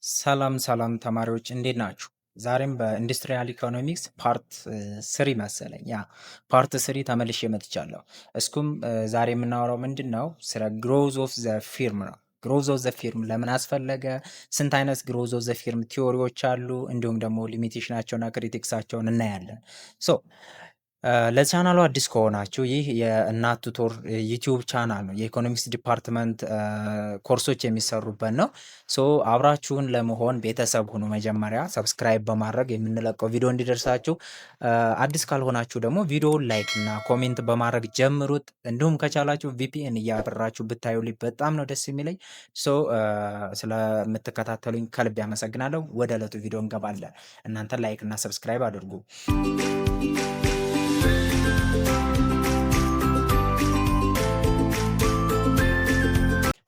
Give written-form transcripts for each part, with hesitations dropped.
ሰላም ተማሪዎች እንዴት ናችሁ? ዛሬም በኢንዱስትሪያል ኢኮኖሚክስ ፓርት ስሪ መሰለኝ ፓርት ስሪ ተመልሼ መጥቻለሁ። እስኩም ዛሬ የምናወራው ምንድን ነው? ስለ ግሮዝ ኦፍ ዘ ፊርም ነው። ግሮዝ ኦፍ ዘ ፊርም ለምን አስፈለገ? ስንት አይነት ግሮዝ ኦፍ ዘ ፊርም ቲዎሪዎች አሉ? እንዲሁም ደግሞ ሊሚቴሽናቸውና ክሪቲክሳቸውን እናያለን። ሶ ለቻናሉ አዲስ ከሆናችሁ ይህ የእናት ቱቶር ዩቲዩብ ቻናል ነው። የኢኮኖሚክስ ዲፓርትመንት ኮርሶች የሚሰሩበት ነው። ሶ አብራችሁን ለመሆን ቤተሰብ ሁኑ። መጀመሪያ ሰብስክራይብ በማድረግ የምንለቀው ቪዲዮ እንዲደርሳችሁ፣ አዲስ ካልሆናችሁ ደግሞ ቪዲዮውን ላይክ እና ኮሜንት በማድረግ ጀምሩት። እንዲሁም ከቻላችሁ ቪፒኤን እያበራችሁ ብታዩልኝ በጣም ነው ደስ የሚለኝ። ሶ ስለምትከታተሉኝ ከልብ ያመሰግናለሁ። ወደ ዕለቱ ቪዲዮ እንገባለን። እናንተ ላይክ እና ሰብስክራይብ አድርጉ።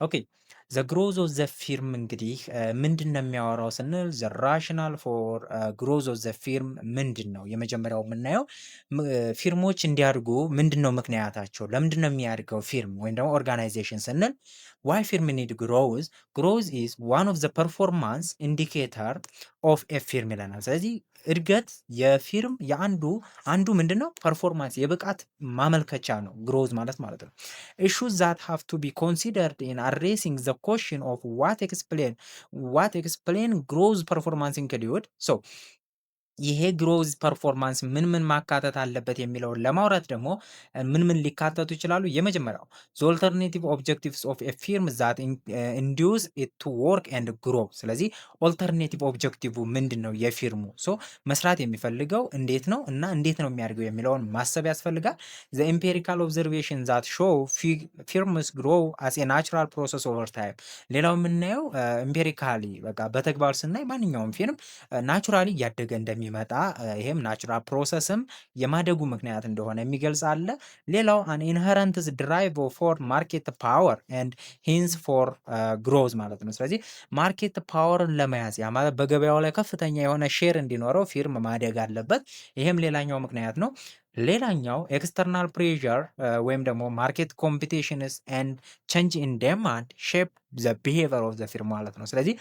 ኦኬ ዘ ግሮዝ ኦፍ ዘ ፊርም እንግዲህ ምንድን ነው የሚያወራው ስንል ዘ ራሽናል ፎር ግሮዝ ኦፍ ዘ ፊርም ምንድን ነው? የመጀመሪያው የምናየው ፊርሞች እንዲያድጉ ምንድን ነው ምክንያታቸው? ለምንድን ነው የሚያድገው ፊርም ወይም ደግሞ ኦርጋናይዜሽን ስንል ዋይ ፊርም ኒድ ግሮዝ? ግሮዝ ኢዝ ዋን ኦፍ ዘ ፐርፎርማንስ ኢንዲኬተር ኦፍ ኤ ፊርም ይለናል። ስለዚህ እድገት የፊርም አንዱ ምንድን ነው? ፐርፎርማንስ የብቃት ማመልከቻ ነው ግሮዝ ማለት ነው። issues that have to be considered in addressing the question of what explain growth performance include ይሄ ግሮዝ ፐርፎርማንስ ምን ማካተት አለበት የሚለውን ለማውራት ደግሞ ምን ሊካተቱ ይችላሉ? የመጀመሪያው ዘ ኦልተርኔቲቭ ኦብጀክቲቭስ ኦፍ ኤ ፊርም ዛት ኢንዲዩስ ኢት ቱ ወርክ ኤንድ ግሮ። ስለዚህ ኦልተርኔቲቭ ኦብጀክቲቭ ምንድን ነው? የፊርሙ መስራት የሚፈልገው እንዴት ነው እና እንዴት ነው የሚያደርገው የሚለውን ማሰብ ያስፈልጋል። ዘ ኢምፔሪካል ኦብዘርቬሽን ዛት ሾው ፊርምስ ግሮ አስ ኤ ናቹራል ፕሮሰስ ኦቨር ታይም። ሌላው የምናየው ኢምፔሪካሊ በቃ በተግባር ስናይ ማንኛውም ፊርም ናቹራሊ እያደገ እንደሚመጣ ይሄም ናቹራል ፕሮሰስም የማደጉ ምክንያት እንደሆነ የሚገልጽ አለ። ሌላው አን ኢንሄረንትስ ድራይቭ ፎር ማርኬት ፓወር ኤንድ ሂንስ ፎር ግሮዝ ማለት ነው። ስለዚህ ማርኬት ፓወርን ለመያዝ ያ ማለት በገበያው ላይ ከፍተኛ የሆነ ሼር እንዲኖረው ፊርም ማደግ አለበት። ይሄም ሌላኛው ምክንያት ነው። ሌላኛው ኤክስተርናል ፕሬዠር ወይም ደግሞ ማርኬት ኮምፒቲሽንስ ኤንድ ቼንጅ ኢን ዴማንድ ሼፕ ዘ ቢሄቪየር ኦፍ ዘ ፊርም ማለት ነው። ስለዚህ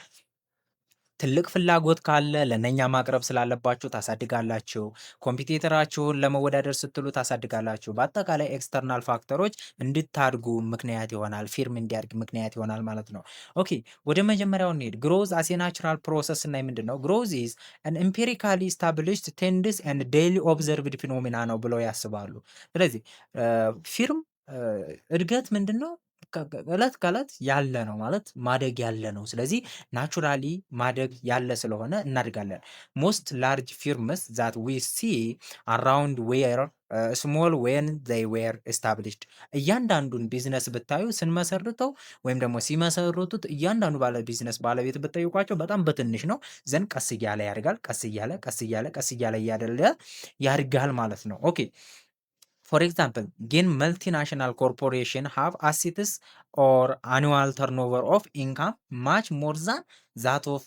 ትልቅ ፍላጎት ካለ ለነኛ ማቅረብ ስላለባችሁ ታሳድጋላችሁ። ኮምፒቲተራችሁን ለመወዳደር ስትሉ ታሳድጋላችሁ። በአጠቃላይ ኤክስተርናል ፋክተሮች እንድታድጉ ምክንያት ይሆናል፣ ፊርም እንዲያድግ ምክንያት ይሆናል ማለት ነው። ኦኬ ወደ መጀመሪያው እንሂድ። ግሮዝ አስ ናቹራል ፕሮሰስ እና ምንድን ነው? ግሮዝ ኢዝ አን ኤምፒሪካሊ ስታብሊሽድ ቴንድስ ኤንድ ዴይሊ ኦብዘርቭድ ፊኖሚና ነው ብለው ያስባሉ። ስለዚህ ፊርም እድገት ምንድን ነው? እለት ከእለት ያለ ነው ማለት ማደግ ያለ ነው። ስለዚህ ናቹራሊ ማደግ ያለ ስለሆነ እናድጋለን። ሞስት ላርጅ ፊርምስ ዛት ዊ ሲ አራውንድ ዌር ስሞል ዌን ዘይ ዌር ኤስታብሊሽድ። እያንዳንዱን ቢዝነስ ብታዩ ስንመሰርተው ወይም ደግሞ ሲመሰርቱት እያንዳንዱ ባለ ቢዝነስ ባለቤት ብጠይቋቸው በጣም በትንሽ ነው ዘንድ ቀስ እያለ ያድጋል። ቀስ እያለ እያደለ ያድጋል ማለት ነው። ኦኬ for example, gain multinational corporation have assets or annual turnover of income much more than that of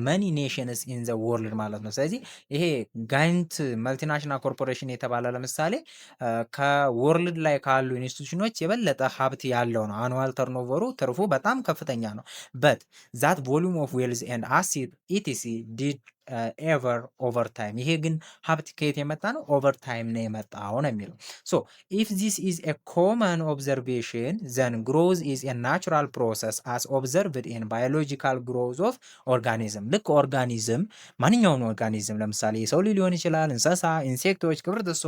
መኒ ኔሽንስ ኢን ዘ ወርልድ ማለት ነው። ስለዚህ ይሄ ጋይንት መልቲናሽናል ኮርፖሬሽን የተባለ ለምሳሌ ከወርልድ ላይ ካሉ ኢንስቲቱሽኖች የበለጠ ሀብት ያለው ነው። አኑዋል ተርኖቨሩ ትርፉ በጣም ከፍተኛ ነው። በት ዛት ቮሉም ኦፍ ዌልዝ ኤንድ አሴት ኢቲሲ ዲድ ኤቨር ኦቨር ታይም። ይሄ ግን ሀብት ከየት የመጣ ነው? ኦቨር ታይም ነው የመጣው ነው የሚለው። ሶ ኢፍ ዚስ ኢዝ ኤ ኮመን ኦብዘርቬሽን ዘን ግሮዝ ኢዝ ኤ ናቹራል ፕሮሰስ አስ ኦብዘርቭድ ኢን ባዮሎጂካል ግሮዝ ኦፍ ኦርጋኒዝም። ልክ ኦርጋኒዝም ማንኛውን ኦርጋኒዝም ለምሳሌ የሰው ሊሆን ይችላል፣ እንስሳ፣ ኢንሴክቶች፣ ክብርትሶ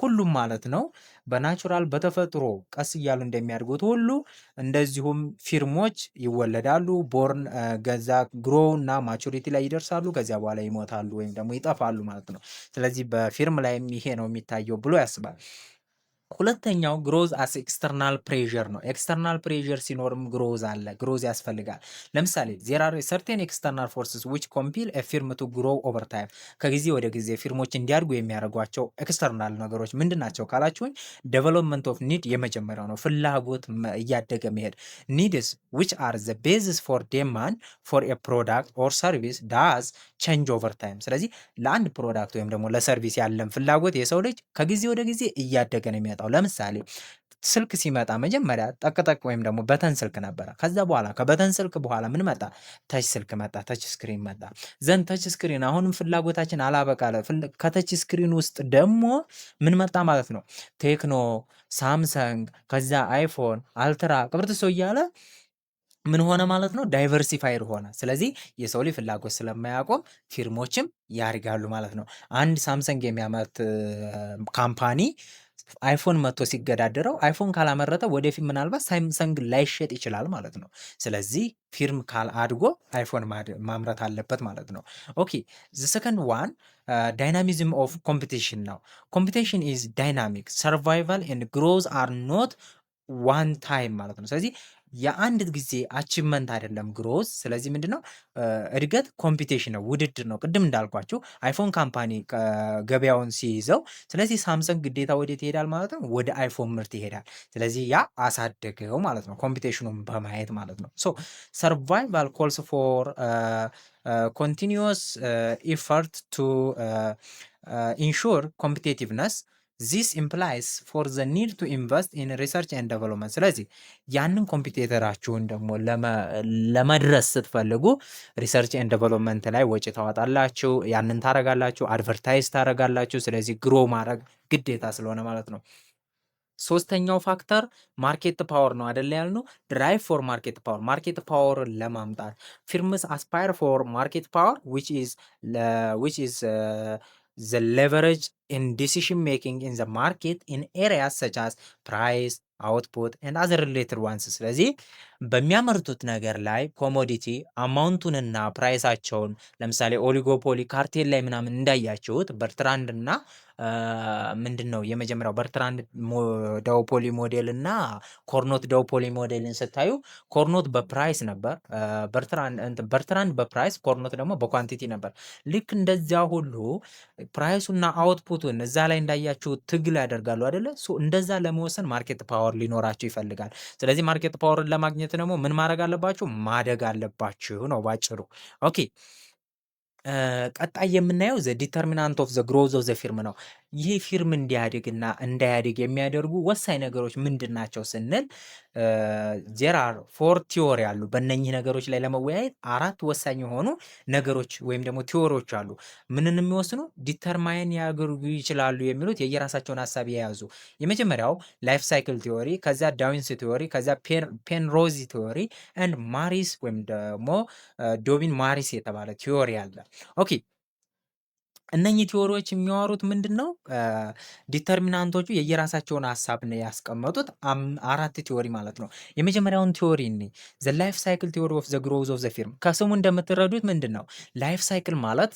ሁሉም ማለት ነው በናቹራል በተፈጥሮ ቀስ እያሉ እንደሚያድጉት ሁሉ እንደዚሁም ፊርሞች ይወለዳሉ። ቦርን ገዛ ግሮ እና ማቹሪቲ ላይ ይደርሳሉ። ከዚያ በኋላ ይሞታሉ ወይም ደግሞ ይጠፋሉ ማለት ነው። ስለዚህ በፊርም ላይም ይሄ ነው የሚታየው ብሎ ያስባል። ሁለተኛው ግሮዝ አስ ኤክስተርናል ፕሬዠር ነው። ኤክስተርናል ፕሬዠር ሲኖርም ግሮዝ አለ፣ ግሮዝ ያስፈልጋል። ለምሳሌ ዜር አር ሰርቴን ኤክስተርናል ፎርስስ ዊች ኮምፒል ኤ ፊርም ቱ ግሮ ኦቨር ታይም። ከጊዜ ወደ ጊዜ ፊርሞች እንዲያድጉ የሚያደርጓቸው ኤክስተርናል ነገሮች ምንድን ናቸው ካላችሁኝ፣ ዴቨሎፕመንት ኦፍ ኒድ የመጀመሪያው ነው። ፍላጎት እያደገ መሄድ። ኒድስ ዊች አር ዘ ቤዝስ ፎር ዴማንድ ፎር ኤ ፕሮዳክት ኦር ሰርቪስ ዳዝ ቼንጅ ኦቨር ታይም። ስለዚህ ለአንድ ፕሮዳክት ወይም ደግሞ ለሰርቪስ ያለን ፍላጎት የሰው ልጅ ከጊዜ ወደ ጊዜ እያደገ ነው የሚመጣው። ለምሳሌ ስልክ ሲመጣ መጀመሪያ ጠቅጠቅ ወይም ደግሞ በተን ስልክ ነበረ። ከዛ በኋላ ከበተን ስልክ በኋላ ምን መጣ? ተች ስልክ መጣ። ተች ስክሪን መጣ። ዘንድ ተች ስክሪን አሁንም ፍላጎታችን አላበቃለ። ከተች ስክሪን ውስጥ ደግሞ ምን መጣ ማለት ነው? ቴክኖ፣ ሳምሰንግ፣ ከዛ አይፎን፣ አልትራ ቅብርት ሰው እያለ ምን ሆነ ማለት ነው? ዳይቨርሲፋይድ ሆነ። ስለዚህ የሰው ልጅ ፍላጎት ስለማያቆም ፊርሞችም ያድጋሉ ማለት ነው። አንድ ሳምሰንግ የሚያመርት ካምፓኒ አይፎን መጥቶ ሲገዳደረው አይፎን ካላመረተ ወደፊት ምናልባት ሳምሰንግ ላይሸጥ ይችላል ማለት ነው። ስለዚህ ፊርም አድጎ አይፎን ማምረት አለበት ማለት ነው። ኦኬ ዘ ሰከንድ ዋን ዳይናሚዝም ኦፍ ኮምፒቲሽን ነው። ኮምፒቲሽን ኢዝ ዳይናሚክ ሰርቫይቫል ኤንድ ግሮዝ አር ኖት ዋን ታይም ማለት ነው። ስለዚህ የአንድ ጊዜ አቺቭመንት አይደለም ግሮዝ። ስለዚህ ምንድነው እድገት ኮምፒቲሽን ነው፣ ውድድር ነው። ቅድም እንዳልኳችሁ አይፎን ካምፓኒ ገበያውን ሲይዘው፣ ስለዚህ ሳምሰንግ ግዴታ ወዴት ይሄዳል ማለት ነው? ወደ አይፎን ምርት ይሄዳል። ስለዚህ ያ አሳደገው ማለት ነው፣ ኮምፒቲሽኑን በማየት ማለት ነው። ሶ ሰርቫይቫል ኮልስ ፎር ኮንቲኒዩስ ኢፈርት ቱ ኢንሹር ኮምፒቴቲቭነስ ዚስ ኢምፕላይስ ፎር ዘ ኒድ ቱ ኢንቨስት ኢን ሪሰርች ኤንድ ዴቨሎፕመንት። ስለዚህ ያንን ኮምፒቴተራችሁን ደግሞ ለመድረስ ስትፈልጉ ሪሰርች ኤንድ ዴቨሎፕመንት ላይ ወጪ ታወጣላችሁ፣ ያንን ታረጋላችሁ፣ አድቨርታይዝ ታረጋላችሁ። ስለዚህ ግሮ ማድረግ ግዴታ ስለሆነ ማለት ነው። ሶስተኛው ፋክተር ማርኬት ፓወር ነው አይደል ያልነው? ድራይቭ ፎር ማርኬት ፓወር፣ ማርኬት ፓወር ለማምጣት ፊርምስ አስፓየር ፎር ማርኬት ፓወር which is the leverage in decision making in the market in areas such as price, output and other related ones። ስለዚህ በሚያመርቱት ነገር ላይ ኮሞዲቲ አማውንቱንና ፕራይሳቸውን ለምሳሌ ኦሊጎፖሊ ካርቴል ላይ ምናምን እንዳያችሁት በርትራንድ እና ምንድን ነው የመጀመሪያው በርትራንድ ዳውፖሊ ሞዴል እና ኮርኖት ዳውፖሊ ሞዴልን ስታዩ ኮርኖት በፕራይስ ነበር፣ በርትራንድ በፕራይስ ኮርኖት ደግሞ በኳንቲቲ ነበር። ልክ እንደዚያ ሁሉ ፕራይሱና አውትፑቱን እዛ ላይ እንዳያችሁ ትግል ያደርጋሉ አይደለ? እንደዛ ለመወሰን ማርኬት ፓወር ሊኖራችሁ ይፈልጋል። ስለዚህ ማርኬት ፓወርን ለማግኘት ደግሞ ምን ማድረግ አለባችሁ? ማደግ አለባችሁ ነው ባጭሩ። ኦኬ ቀጣይ የምናየው ዘ ዲተርሚናንት ኦፍ ዘ ግሮዝ ኦፍ ዘ ፊርም ነው። ይህ ፊርም እንዲያድግና እንዳያድግ የሚያደርጉ ወሳኝ ነገሮች ምንድን ናቸው ስንል ዜራር ፎር ቲዎሪ አሉ። በእነኚህ ነገሮች ላይ ለመወያየት 4 ወሳኝ የሆኑ ነገሮች ወይም ደግሞ ቲዎሪዎች አሉ። ምንን የሚወስኑ ዲተርማይን ያደርጉ ይችላሉ የሚሉት የየራሳቸውን ሀሳብ የያዙ። የመጀመሪያው ላይፍ ሳይክል ቲዎሪ፣ ከዚያ ዳዊንስ ቲዎሪ፣ ከዚያ ፔንሮዚ ቲዎሪ ኤንድ ማሪስ ወይም ደግሞ ዶቢን ማሪስ የተባለ ቲዎሪ አለ። ኦኬ እነኚህ ቲዎሪዎች የሚያወሩት ምንድን ነው? ዲተርሚናንቶቹ የየራሳቸውን ሀሳብ ነው ያስቀመጡት። 4 ቲዎሪ ማለት ነው። የመጀመሪያውን ቲዎሪ ዘ ላይፍ ሳይክል ቲዎሪ ኦፍ ዘ ግሮዝ ኦፍ ዘ ፊርም። ከስሙ እንደምትረዱት ምንድን ነው ላይፍ ሳይክል ማለት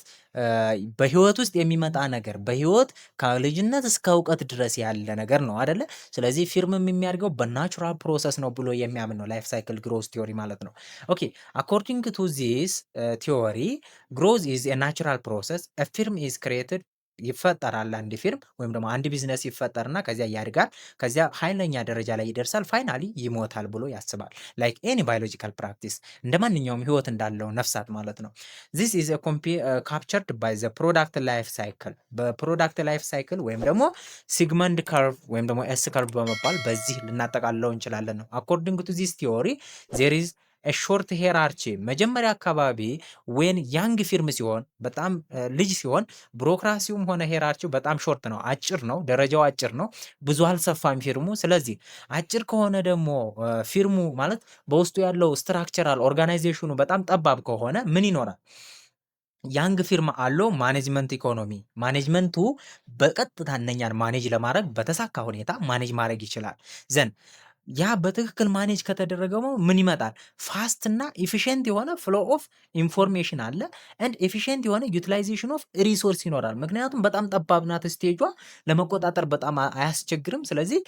በህይወት ውስጥ የሚመጣ ነገር፣ በህይወት ከልጅነት እስከ እውቀት ድረስ ያለ ነገር ነው አደለ? ስለዚህ ፊርምም የሚያድገው በናቹራል ፕሮሰስ ነው ብሎ የሚያምን ነው ላይፍ ሳይክል ግሮዝ ቲዎሪ ማለት ነው። ኦኬ አኮርዲንግ ቱ ዚስ ቲዎሪ ግሮዝ ኢዝ ኤ ናቹራል ፕሮሰስ ፊርም ኢዝ ክሬትድ ይፈጠራል። አንድ ፊርም ወይም ደግሞ አንድ ቢዝነስ ይፈጠርና ከዚያ ያድጋል፣ ከዚያ ኃይለኛ ደረጃ ላይ ይደርሳል፣ ፋይናሊ ይሞታል ብሎ ያስባል። ላይክ ኤኒ ባዮሎጂካል ፕራክቲስ እንደ ማንኛውም ህይወት እንዳለው ነፍሳት ማለት ነው። ዚስ ኢዝ ካፕቸርድ ባይ ዘ ፕሮዳክት ላይፍ ሳይክል። በፕሮዳክት ላይፍ ሳይክል ወይም ደግሞ ሲግመንድ ከርቭ ወይም ደግሞ ኤስ ከርቭ በመባል በዚህ ልናጠቃልለው እንችላለን ነው። አኮርዲንግ ቱ ዚስ ቲዎሪ ዜር ኢዝ ሾርት ሄራርቺ። መጀመሪያ አካባቢ ዌን ያንግ ፊርም ሲሆን በጣም ልጅ ሲሆን ቢሮክራሲውም ሆነ ሄራርቺው በጣም ሾርት ነው፣ አጭር ነው፣ ደረጃው አጭር ነው፣ ብዙ አልሰፋም ፊርሙ። ስለዚህ አጭር ከሆነ ደግሞ ፊርሙ ማለት በውስጡ ያለው ስትራክቸራል ኦርጋናይዜሽኑ በጣም ጠባብ ከሆነ ምን ይኖራል? ያንግ ፊርም አለው ማኔጅመንት ኢኮኖሚ። ማኔጅመንቱ በቀጥታ እነኛን ማኔጅ ለማድረግ በተሳካ ሁኔታ ማኔጅ ማድረግ ይችላል። ዘን ያ በትክክል ማኔጅ ከተደረገው ምን ይመጣል? ፋስት እና ኤፊሽንት የሆነ ፍሎ ኦፍ ኢንፎርሜሽን አለ ኤንድ ኤፊሽንት የሆነ ዩቲላይዜሽን ኦፍ ሪሶርስ ይኖራል። ምክንያቱም በጣም ጠባብ ናት ስቴጇ፣ ለመቆጣጠር በጣም አያስቸግርም። ስለዚህ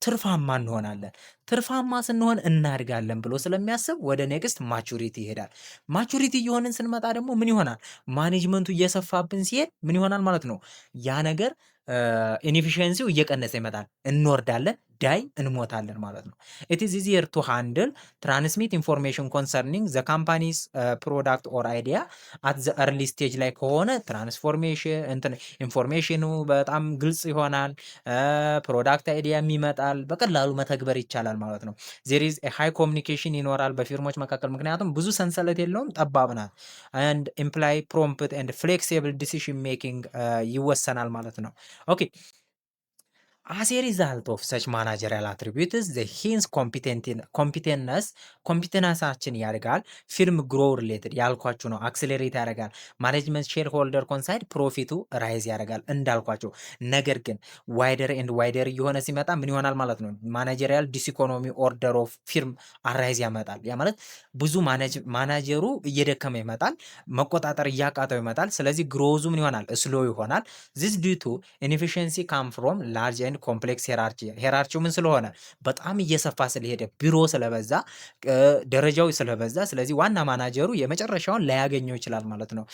ትርፋማ እንሆናለን። ትርፋማ ስንሆን እናድጋለን ብሎ ስለሚያስብ ወደ ኔክስት ማቹሪቲ ይሄዳል። ማቹሪቲ እየሆንን ስንመጣ ደግሞ ምን ይሆናል? ማኔጅመንቱ እየሰፋብን ሲሄድ ምን ይሆናል ማለት ነው? ያ ነገር ኢንኤፊሽንሲው እየቀነሰ ይመጣል። እንወርዳለን፣ ዳይ እንሞታለን ማለት ነው። ኢት ኢዝ ኢዚየር ቱ ሃንድል ትራንስሚት ኢንፎርሜሽን ኮንሰርኒንግ ዘ ካምፓኒስ ፕሮዳክት ኦር አይዲያ አት ዘ እርሊ ስቴጅ ላይ ከሆነ ትራንስፎርሜሽን እንትን ኢንፎርሜሽኑ በጣም ግልጽ ይሆናል። ፕሮዳክት አይዲያም ይመጣል፣ በቀላሉ መተግበር ይቻላል ማለት ነው። ዜር ኢዝ ኤ ሃይ ኮሚኒኬሽን ይኖራል በፊርሞች መካከል፣ ምክንያቱም ብዙ ሰንሰለት የለውም፣ ጠባብ ናት። ኤንድ ኢምፕላይ ፕሮምፕት ኤንድ ፍሌክሲብል ዲሲሽን ሜኪንግ ይወሰናል ማለት ነው። ኦኬ as a result of such managerial attributes the his competentness ኮምፒተንሳችን ያድጋል። ፊርም ግሮ ሪሌትድ ያልኳችሁ ነው፣ አክሰሌሬት ያደርጋል። ማኔጅመንት ሼር ሆልደር ኮንሳይድ ፕሮፊቱ ራይዝ ያደርጋል እንዳልኳችሁ። ነገር ግን ዋይደር ኤንድ ዋይደር እየሆነ ሲመጣ ምን ይሆናል ማለት ነው? ማኔጀሪያል ዲስኢኮኖሚ ኦርደር ኦፍ ፊርም አራይዝ ያመጣል። ያ ማለት ብዙ ማናጀሩ እየደከመ ይመጣል፣ መቆጣጠር እያቃተው ይመጣል። ስለዚህ ግሮዙ ምን ይሆናል? ስሎ ይሆናል። ዚስ ዲዩ ቱ ኢንኤፊሽንሲ ካም ፍሮም ላርጅ ኤንድ ኮምፕሌክስ ሄራርቺው ምን ስለሆነ በጣም እየሰፋ ስለሄደ ቢሮ ስለበዛ ደረጃው ስለበዛ፣ ስለዚህ ዋና ማናጀሩ የመጨረሻውን ላያገኘው ይችላል ማለት ነው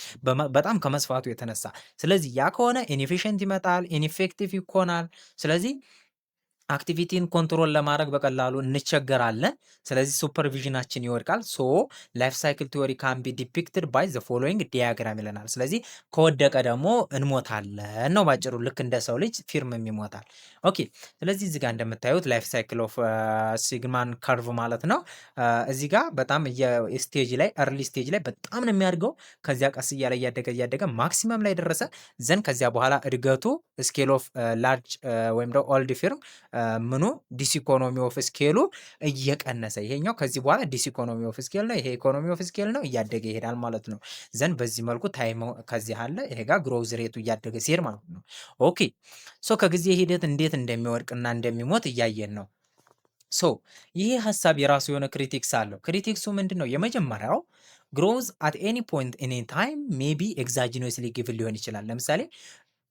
በጣም ከመስፋቱ የተነሳ። ስለዚህ ያ ከሆነ ኢንኤፊሽንት ይመጣል፣ ኢንኤፌክቲቭ ይኮናል። ስለዚህ አክቲቪቲን ኮንትሮል ለማድረግ በቀላሉ እንቸገራለን። ስለዚህ ሱፐርቪዥናችን ይወድቃል። ሶ ላይፍ ሳይክል ቲዮሪ ካን ቢ ዲፒክትድ ባይ ዘ ፎሎዊንግ ዲያግራም ይለናል። ስለዚህ ከወደቀ ደግሞ እንሞታለን ነው ባጭሩ። ልክ እንደ ሰው ልጅ ፊርምም ይሞታል። ኦኬ ስለዚህ እዚህ ጋር እንደምታዩት ላይፍ ሳይክል ኦፍ ሲግማን ከርቭ ማለት ነው። እዚህ ጋር በጣም ስቴጅ ላይ እርሊ ስቴጅ ላይ በጣም ነው የሚያድገው። ከዚያ ቀስ እያለ እያደገ ማክሲመም ላይ ደረሰ ዘንድ ከዚያ በኋላ እድገቱ ስኬል ኦፍ ላርጅ ወይም ደግሞ ኦልድ ፊርም ምኑ ዲስኢኮኖሚ ኦፍ ስኬሉ እየቀነሰ፣ ይሄኛው ከዚህ በኋላ ዲስኢኮኖሚ ኦፍ ስኬል ነው፣ ይሄ ኢኮኖሚ ኦፍ ስኬል ነው፣ እያደገ ይሄዳል ማለት ነው። ዘንድ በዚህ መልኩ ታይም ከዚህ አለ፣ ይሄ ጋር ግሮዝ ሬቱ እያደገ ሲሄድ ማለት ነው። ኦኬ ሶ ከጊዜ ሂደት እንዴት እንደሚወድቅና እንደሚሞት እያየን ነው። ሶ ይሄ ሀሳብ የራሱ የሆነ ክሪቲክስ አለው። ክሪቲክሱ ምንድን ነው? የመጀመሪያው ግሮዝ አት ኤኒ ፖይንት ኢን ታይም ሜቢ ኤግዛጂኖስሊ ጊቭን ሊሆን ይችላል። ለምሳሌ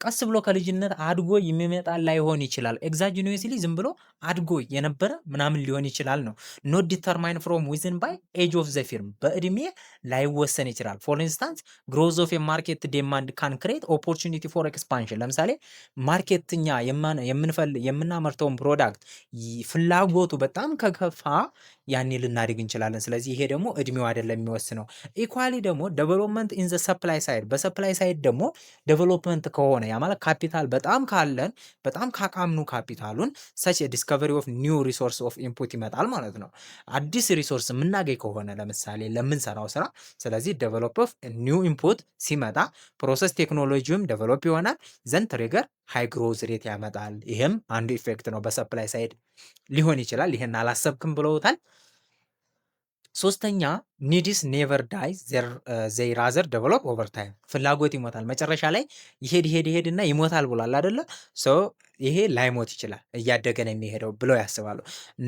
ቀስ ብሎ ከልጅነት አድጎ የሚመጣ ላይሆን ይችላል። ኤግዛጂኖስሊ ዝም ብሎ አድጎ የነበረ ምናምን ሊሆን ይችላል ነው። ኖት ዲተርማይን ፍሮም ዊዝን ባይ ኤጅ ኦፍ ዘ ፊርም በእድሜ ላይወሰን ይችላል። ፎር ኢንስታንስ ግሮዝ ኦፍ የማርኬት ዴማንድ ካን ክሬት ኦፖርቹኒቲ ፎር ኤክስፓንሽን። ለምሳሌ ማርኬትኛ የምናመርተውን ፕሮዳክት ፍላጎቱ በጣም ከከፋ ያኔ ልናድግ እንችላለን። ስለዚህ ይሄ ደግሞ እድሜው አይደለም የሚወስነው። ኢኳሊ ደግሞ ዴቨሎፕመንት ኢን ዘ ሰፕላይ ሳይድ፣ በሰፕላይ ሳይድ ደግሞ ዴቨሎፕመንት ከሆነ ያ ማለት ካፒታል በጣም ካለን በጣም ካቃምኑ ካፒታሉን ሰች ዲስከቨሪ ኦፍ ኒው ሪሶርስ ኦፍ ኢንፑት ይመጣል ማለት ነው። አዲስ ሪሶርስ የምናገኝ ከሆነ ለምሳሌ ለምንሰራው ስራ፣ ስለዚህ ዴቨሎፕ ኦፍ ኒው ኢንፑት ሲመጣ ፕሮሰስ ቴክኖሎጂውም ዴቨሎፕ ይሆናል። ዘንድ ትሪገር ሃይ ግሮዝ ሬት ያመጣል። ይህም አንዱ ኢፌክት ነው። በሰፕላይ ሳይድ ሊሆን ይችላል። ይህን አላሰብክም ብለውታል። ሶስተኛ ኒድስ ኔቨር ዳይ ዘይ ራዘር ዴቨሎፕ ኦቨር ታይም፣ ፍላጎት ይሞታል። መጨረሻ ላይ ይሄድና ይሞታል ብሏል አይደለ? ሶ ይሄ ላይሞት ይችላል፣ እያደገ ነው የሚሄደው ብለው ያስባሉ።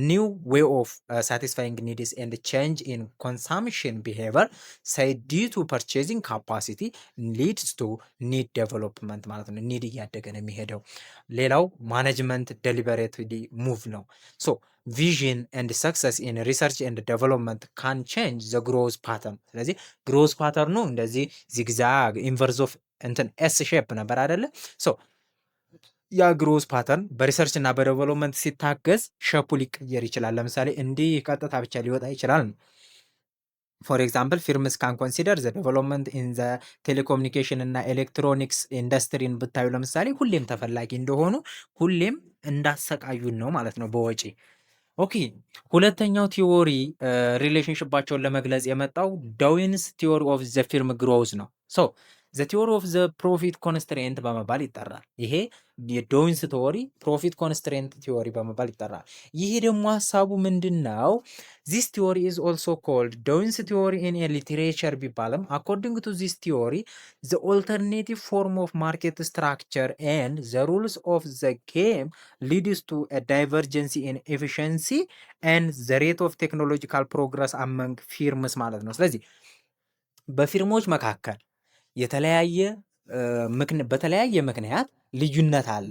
ኒው ዌይ ኦፍ ሳቲስፋይንግ ኒድስ ኤንድ ቼንጅ ኢን ኮንሳምፕሽን ቢሄቪየር ሳይድ ዲዩ ቱ ፐርቼዚንግ ካፓሲቲ ሊድስ ቱ ኒድ ዴቨሎፕመንት ማለት ነው። ኒድ እያደገ ነው የሚሄደው። ሌላው ማኔጅመንት ዴሊበሬትሊ ሙቭ ነው። ሶ ቪዥን ኤንድ ሰክሰስ ኢን ሪሰርች ኤንድ ዴቨሎፕመንት ካን ቼንጅ ዘ ግሮዝ ፓተርን። ስለዚህ ግሮዝ ፓተርኑ እንደዚህ ዚግዛግ ኢንቨርስ ኦፍ እንትን ኤስ ሼፕ ነበር አይደለ? ሶ ያ ግሮዝ ፓተርን በሪሰርች እና በዴቨሎፕመንት ሲታገዝ ሼፑ ሊቀየር ይችላል። ለምሳሌ እንዲህ ቀጥታ ብቻ ሊወጣ ይችላል። ፎር ኤግዛምፕል ፊርምስ ካን ኮንሲደር ዘ ዴቨሎፕመንት ኢን ዘ ቴሌኮሙኒኬሽን እና ኤሌክትሮኒክስ ኢንዱስትሪን ብታዩ ለምሳሌ ሁሌም ተፈላጊ እንደሆኑ ሁሌም እንዳሰቃዩን ነው ማለት ነው በወጪ። ኦኬ ሁለተኛው ቲዎሪ ሪሌሽንሽባቸውን ለመግለጽ የመጣው ዳዊንስ ቲዎሪ ኦፍ ዘ ፊርም ግሮዝ ነው። ሶ ዘ ቲዎሪ ኦፍ ዘ ፕሮፊት ኮንስትሬንት በመባል ይጠራል። ይሄ የዳዊንስ ቲዎሪ ፕሮፊት ኮንስትሬንት ቲዎሪ በመባል ይጠራል። ይሄ ደግሞ ሀሳቡ ምንድን ነው? ዚስ ቲዎሪ ኢዝ ኦልሶ ኮልድ ዳዊንስ ቲዎሪ ኢን ሊትሬቸር ቢባልም አኮርዲንግ ቱ ዚስ ቲዎሪ ዘ ኦልተርኔቲቭ ፎርም ኦፍ ማርኬት ስትራክቸር ኤንድ ዘ ሩልስ ኦፍ ዘ ጌም ሊድስ ቱ ዳይቨርጀንሲ ኢን ኤፊሽንሲ ኤንድ ዘ ሬት ኦፍ ቴክኖሎጂካል ፕሮግረስ አመንግ ፊርምስ ማለት ነው። ስለዚህ በፊርሞች መካከል በተለያየ ምክንያት ልዩነት አለ።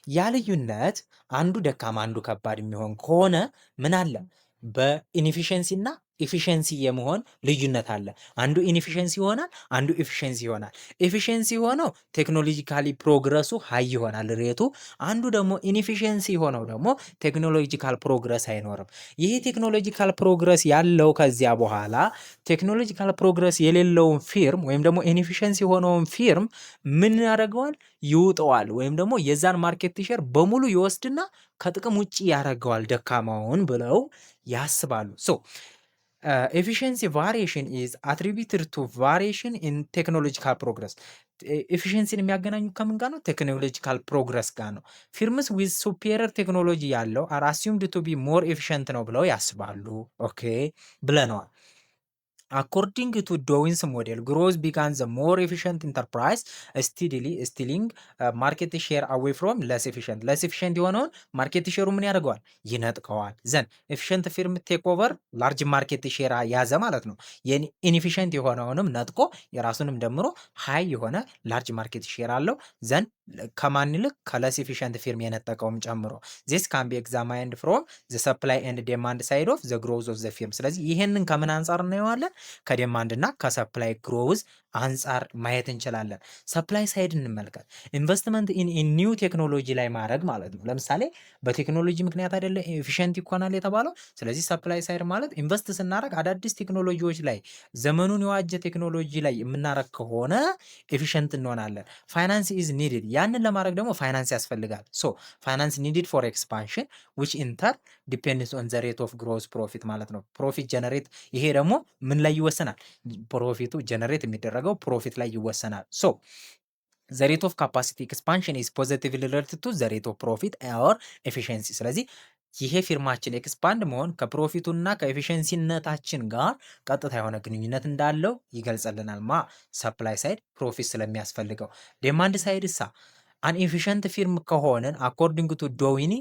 ያ ልዩነት አንዱ ደካማ አንዱ ከባድ የሚሆን ከሆነ ምን አለ? በኢንኤፊሽንሲ እና ኢፊሸንሲ የመሆን ልዩነት አለ። አንዱ ኢንኤፊሸንሲ ይሆናል፣ አንዱ ኢፊሸንሲ ይሆናል። ኢፊሸንሲ የሆነው ቴክኖሎጂካሊ ፕሮግረሱ ሀይ ይሆናል ሬቱ። አንዱ ደግሞ ኢንኤፊሸንሲ የሆነው ደግሞ ቴክኖሎጂካል ፕሮግረስ አይኖርም። ይህ ቴክኖሎጂካል ፕሮግረስ ያለው ከዚያ በኋላ ቴክኖሎጂካል ፕሮግረስ የሌለውን ፊርም ወይም ደግሞ ኢንኤፊሸንሲ የሆነውን ፊርም ምን ያደርገዋል? ይውጠዋል። ወይም ደግሞ የዛን ማርኬት ሼር በሙሉ ይወስድና ከጥቅም ውጭ ያደርገዋል ደካማውን ብለው ያስባሉ። ሶ ኤፊሽንሲ ቫሪዬሽን ኢዝ አትሪቢዩትድ ቱ ቫሪዬሽን ኢን ቴክኖሎጂካል ፕሮግረስ። ኤፊሽንሲን የሚያገናኙ ከምን ጋር ነው? ቴክኖሎጂካል ፕሮግረስ ጋር ነው። ፊርምስ ዊዝ ሱፔሪየር ቴክኖሎጂ ያለው አር አሲዩምድ ቱ ቢ ሞር ኤፊሽንት ነው ብለው ያስባሉ። ኦኬ ብለነዋል። አኮርዲንግ ቱ ዶዊንስ ሞዴል ግሮዝ ቢካን ዘ ሞር ኤፊሽንት ኢንተርፕራይዝ ስቲድሊ ስቲሊንግ ማርኬት ሼር አዌይ ፍሮም ለስ ኤፊሽንት። ለስ ኤፊሽንት የሆነውን ማርኬት ሼሩ ምን ያደርገዋል? ይነጥቀዋል። ዘን ኤፊሽንት ፊርም ቴክ ኦቨር ላርጅ ማርኬት ሼር ያዘ ማለት ነው። ኢንኤፊሽንት የሆነውንም ነጥቆ የራሱንም ደምሮ ሃይ የሆነ ላርጅ ማርኬት ሼር አለው። ዘን ከማን ይልቅ ከለስ ኤፊሽንት ፊርም የነጠቀውም ጨምሮ። ዚስ ካን ቢ ኤግዛማይንድ ፍሮም ዘ ሰፕላይ ኤንድ ዴማንድ ሳይድ ኦፍ ዘ ግሮዝ ኦፍ ዘ ፊርም። ስለዚህ ይሄንን ከምን አንጻር እናየዋለን? ከዴማንድ እና ከሰፕላይ ግሮዝ አንጻር ማየት እንችላለን። ሰፕላይ ሳይድ እንመልከት። ኢንቨስትመንት ኢን ኒው ቴክኖሎጂ ላይ ማድረግ ማለት ነው። ለምሳሌ በቴክኖሎጂ ምክንያት አይደለ ኤፊሽንት ይኮናል የተባለው። ስለዚህ ሰፕላይ ሳይድ ማለት ኢንቨስት ስናደርግ አዳዲስ ቴክኖሎጂዎች ላይ ዘመኑን የዋጀ ቴክኖሎጂ ላይ የምናደርግ ከሆነ ኤፊሽንት እንሆናለን። ፋይናንስ ኢዝ ኒድድ። ያንን ለማድረግ ደግሞ ፋይናንስ ያስፈልጋል። ሶ ፋይናንስ ኒድድ ፎር ኤክስፓንሽን ዊች ኢንተር ዲፔንድስ ኦን ዘ ሬት ኦፍ ግሮዝ ፕሮፊት ማለት ነው። ፕሮፊት ጀነሬት ይሄ ደግሞ ምን ላይ ይወሰናል? ፕሮፊቱ ጀነሬት የሚደረገው ፕሮፊት ላይ ይወሰናል። ሶ ዘ ሬት ኦፍ ካፓሲቲ ኤክስፓንሽን ኢዝ ፖዚቲቭሊ ሪሌትድ ቱ ዘ ሬት ኦፍ ፕሮፊት ኦር ኤፊሽንሲ። ስለዚህ ይሄ ፊርማችን ኤክስፓንድ መሆን ከፕሮፊቱና ከኤፊሽንሲነታችን ጋር ቀጥታ የሆነ ግንኙነት እንዳለው ይገልጽልናል። ሰፕላይ ሳይድ ፕሮፊት ስለሚያስፈልገው። ዴማንድ ሳይድ እሳ አንኤፊሽንት ፊርም ከሆንን አኮርዲንግ ቱ ዶዊኒ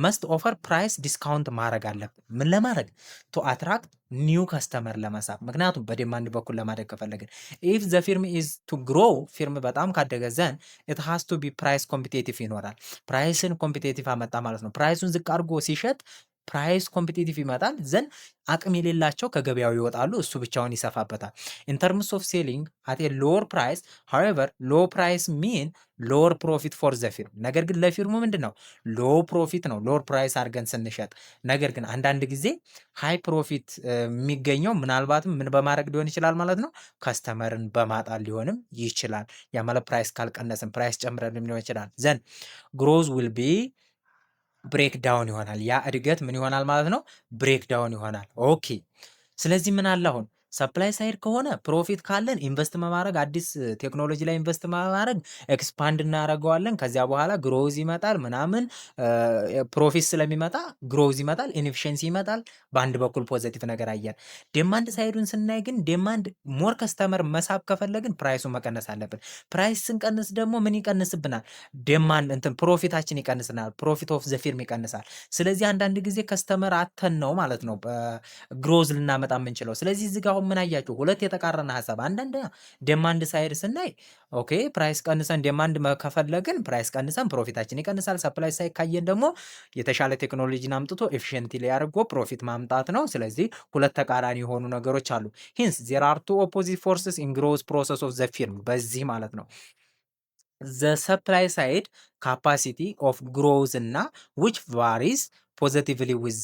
መስት ኦፈር ፕራይስ ዲስካውንት ማድረግ አለብን። ምን ለማድረግ? ቱ አትራክት ኒው ከስተመር ለመሳብ። ምክንያቱም በዲማንድ በኩል ለማደግ ከፈለግን። ኢፍ ዘ ፊርም ኢዝ ቱ ግሮ፣ ፊርም በጣም ካደገ ዘን ኢት ሃስ ቱ ቢ ፕራይስ ኮምፒቴቲቭ ይኖራል። ፕራይስን ኮምፒቴቲቭ አመጣ ማለት ነው። ፕራይሱን ዝቅ አድርጎ ሲሸጥ ፕራይስ ኮምፒቲቲቭ ይመጣል። ዘን አቅም የሌላቸው ከገበያው ይወጣሉ፣ እሱ ብቻውን ይሰፋበታል። ኢን ተርምስ ኦፍ ሴሊንግ አት ኤ ሎወር ፕራይስ ሃዌቨር ሎ ፕራይስ ሚን ሎወር ፕሮፊት ፎር ዘ ፊርም። ነገር ግን ለፊርሙ ምንድን ነው? ሎ ፕሮፊት ነው ሎወር ፕራይስ አድርገን ስንሸጥ። ነገር ግን አንዳንድ ጊዜ ሃይ ፕሮፊት የሚገኘው ምናልባትም ምን በማድረግ ሊሆን ይችላል ማለት ነው? ከስተመርን በማጣት ሊሆንም ይችላል። ያ ማለት ፕራይስ ካልቀነስን ፕራይስ ጨምረን ሊሆን ይችላል። ዘን ግሮዝ ዊል ቢ ብሬክ ዳውን ይሆናል። ያ እድገት ምን ይሆናል ማለት ነው? ብሬክ ዳውን ይሆናል። ኦኬ። ስለዚህ ምን አለ አሁን ሰፕላይ ሳይድ ከሆነ ፕሮፊት ካለን ኢንቨስት በማድረግ አዲስ ቴክኖሎጂ ላይ ኢንቨስት በማድረግ ኤክስፓንድ እናደርገዋለን። ከዚያ በኋላ ግሮዝ ይመጣል ምናምን ፕሮፊት ስለሚመጣ ግሮዝ ይመጣል፣ ኢንኤፊሽንሲ ይመጣል። በአንድ በኩል ፖዘቲቭ ነገር አየን። ዴማንድ ሳይዱን ስናይ ግን ዴማንድ ሞር ከስተመር መሳብ ከፈለግን ፕራይሱን መቀነስ አለብን። ፕራይስ ስንቀንስ ደግሞ ምን ይቀንስብናል? ዴማንድ እንትን ፕሮፊታችን ይቀንስናል። ፕሮፊት ኦፍ ዘ ፊርም ይቀንሳል። ስለዚህ አንዳንድ ጊዜ ከስተመር አተን ነው ማለት ነው ግሮዝ ልናመጣ የምንችለው። ስለዚህ እዚህ ጋር ምን አያችሁ? ሁለት የተቃረነ ሀሳብ። አንዳንድ ዴማንድ ሳይድ ስናይ ኦኬ ፕራይስ ቀንሰን ዴማንድ ከፈለግን ፕራይስ ቀንሰን ፕሮፊታችን ይቀንሳል። ሰፕላይ ሳይድ ካየን ደግሞ የተሻለ ቴክኖሎጂን አምጥቶ ኤፊሽንት ላይ አድርጎ ፕሮፊት ማምጣት ነው። ስለዚህ ሁለት ተቃራኒ የሆኑ ነገሮች አሉ። ሂንስ ዜር አር ቱ ኦፖዚት ፎርስስ ኢን ግሮዝ ፕሮሰስ ኦፍ ዘ ፊርም። በዚህ ማለት ነው ዘ ሰፕላይ ሳይድ ካፓሲቲ ኦፍ ግሮዝ እና ዊች ቫሪስ ፖዘቲቭሊ ዊዝ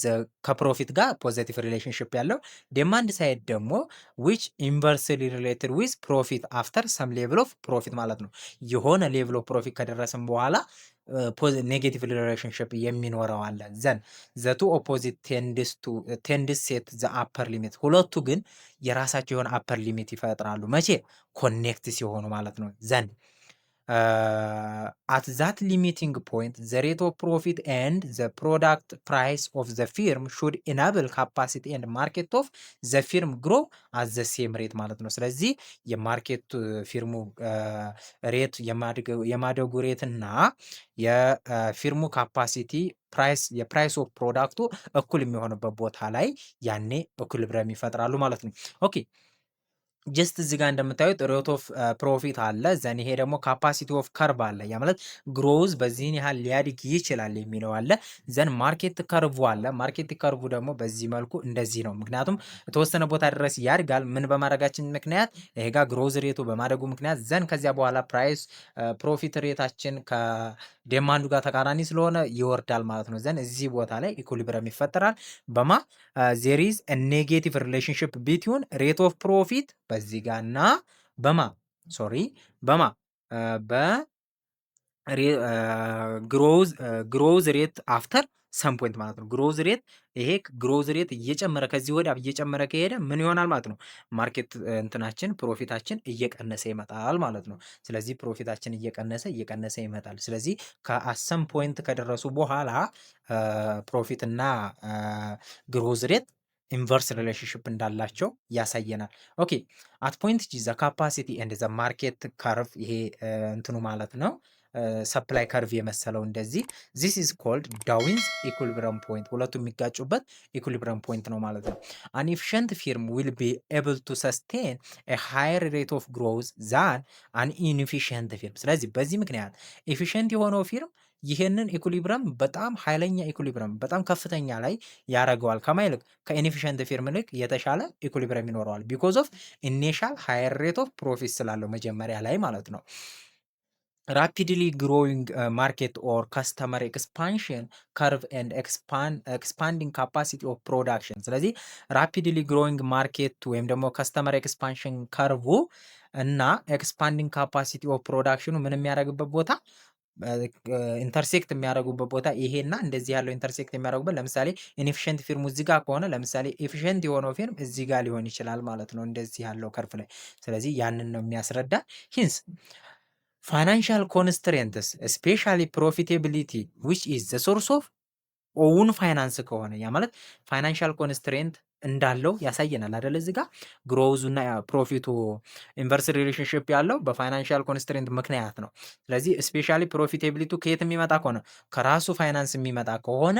ከፕሮፊት ጋር ፖዘቲቭ ሪሌሽንሽፕ ያለው። ዴማንድ ሳይድ ደግሞ ዊች ኢንቨርስሊ ሪሌትድ ዊዝ ፕሮፊት አፍተር ሰም ሌቭል ኦፍ ፕሮፊት ማለት ነው። የሆነ ሌቭል ኦፍ ፕሮፊት ከደረስም በኋላ ኔጌቲቭ ሪሌሽንሽፕ የሚኖረው አለ። ዘን ዘቱ ኦፖዚት ቴንድስ ሴት ዘ አፐር ሊሚት። ሁለቱ ግን የራሳቸው የሆነ አፐር ሊሚት ይፈጥራሉ። መቼ? ኮኔክት ሲሆኑ ማለት ነው። ዘን at that limiting point the rate of profit and the product price of the firm should enable capacity and market of the firm grow at the same rate ማለት ነው። ስለዚህ የማርኬት ፊርሙ ሬት የማደጉ ሬት እና የፊርሙ ካፓሲቲ ፕራይስ የፕራይስ ኦፍ ፕሮዳክቱ እኩል የሚሆንበት ቦታ ላይ ያኔ ኢኩሊብሪየም ይፈጥራሉ ማለት ነው። ኦኬ ጀስት እዚህ ጋር እንደምታዩት ሬት ኦፍ ፕሮፊት አለ። ዘን ይሄ ደግሞ ካፓሲቲ ኦፍ ከርቭ አለ። ያ ማለት ግሮዝ በዚህን ያህል ሊያድግ ይችላል የሚለው አለ። ዘን ማርኬት ከርቭ አለ። ማርኬት ከርቭ ደግሞ በዚህ መልኩ እንደዚህ ነው። ምክንያቱም የተወሰነ ቦታ ድረስ ያድጋል። ምን በማድረጋችን ምክንያት? ይሄ ጋር ግሮዝ ሬቱ በማደጉ ምክንያት ዘን ከዚያ በኋላ ፕራይስ ፕሮፊት ሬታችን ከዴማንዱ ጋር ተቃራኒ ስለሆነ ይወርዳል ማለት ነው። ዘን እዚህ ቦታ ላይ ኢኩሊብረም ይፈጠራል። በማ ዜር ኢዝ ኔጌቲቭ ሪሌሽንሽፕ ቢትዊን ሬት ኦፍ ፕሮፊት በዚህ ጋር እና በማ ሶሪ በማ ግሮዝ ሬት አፍተር ሰም ፖይንት ማለት ነው። ግሮዝ ሬት ይሄ ግሮዝ ሬት እየጨመረ ከዚህ ወዲያ እየጨመረ ከሄደ ምን ይሆናል ማለት ነው? ማርኬት እንትናችን ፕሮፊታችን እየቀነሰ ይመጣል ማለት ነው። ስለዚህ ፕሮፊታችን እየቀነሰ ይመጣል። ስለዚህ ከአሰም ፖይንት ከደረሱ በኋላ ፕሮፊት እና ግሮዝ ሬት ኢንቨርስ ሪሌሽንሽፕ እንዳላቸው ያሳየናል። ኦኬ አት ፖይንት ጂ ዘ ካፓሲቲ ኤንድ ዘ ማርኬት ከርቭ ይሄ እንትኑ ማለት ነው ሰፕላይ ከርቭ የመሰለው እንደዚህ ዚስ ኢዝ ኮልድ ዳዊንስ ኢኩሊብረም ፖይንት። ሁለቱ የሚጋጩበት ኢኩሊብረም ፖይንት ነው ማለት ነው። አን ኢፊሽንት ፊርም ዊል ቢ ኤብል ቱ ሰስቴን ኤ ሃየር ሬት ኦፍ ግሮዝ ዛን አን ኢንኤፊሽንት ፊርም። ስለዚህ በዚህ ምክንያት ኤፊሽንት የሆነው ፊርም ይሄንን ኢኩሊብረም በጣም ኃይለኛ ኢኩሊብረም በጣም ከፍተኛ ላይ ያደርገዋል። ከማይልቅ ከኢንኤፊሽንት ፊርም ልክ የተሻለ ኢኩሊብረም ይኖረዋል። ቢኮዝ ኦፍ ኢኒሻል ሃየር ሬት ኦፍ ፕሮፊት ስላለው መጀመሪያ ላይ ማለት ነው። ራፒድሊ ግሮዊንግ ማርኬት ኦር ከስተመር ኤክስፓንሽን ከርቭ ኤንድ ኤክስፓንዲንግ ካፓሲቲ ኦፍ ፕሮዳክሽን። ስለዚህ ራፒድሊ ግሮዊንግ ማርኬት ወይም ደግሞ ከስተመር ኤክስፓንሽን ከርቭ እና ኤክስፓንዲንግ ካፓሲቲ ኦፍ ፕሮዳክሽኑ ምን የሚያደርግበት ቦታ ኢንተርሴክት የሚያደርጉበት ቦታ ይሄና እንደዚህ ያለው ኢንተርሴክት የሚያደርጉበት ለምሳሌ ኢንኤፊሽንት ፊርሙ እዚህ ጋር ከሆነ ለምሳሌ ኤፊሽንት የሆነው ፊርም እዚህ ጋር ሊሆን ይችላል ማለት ነው፣ እንደዚህ ያለው ከርፍ ላይ። ስለዚህ ያንን ነው የሚያስረዳ። ሂንስ ፋይናንሻል ኮንስትሬንትስ ስፔሻሊ ፕሮፊታቢሊቲ ዊች ኢዝ ዘ ሶርስ ኦፍ ኦውን ፋይናንስ ከሆነ ያ ማለት ፋይናንሻል ኮንስትሬንት እንዳለው ያሳየናል አይደል? እዚህ ጋር ግሮውዙ እና ፕሮፊቱ ኢንቨርስ ሪሌሽንሽፕ ያለው በፋይናንሻል ኮንስትሬንት ምክንያት ነው። ስለዚህ ስፔሻሊ ፕሮፊታቢሊቱ ከየት የሚመጣ ከሆነ ከራሱ ፋይናንስ የሚመጣ ከሆነ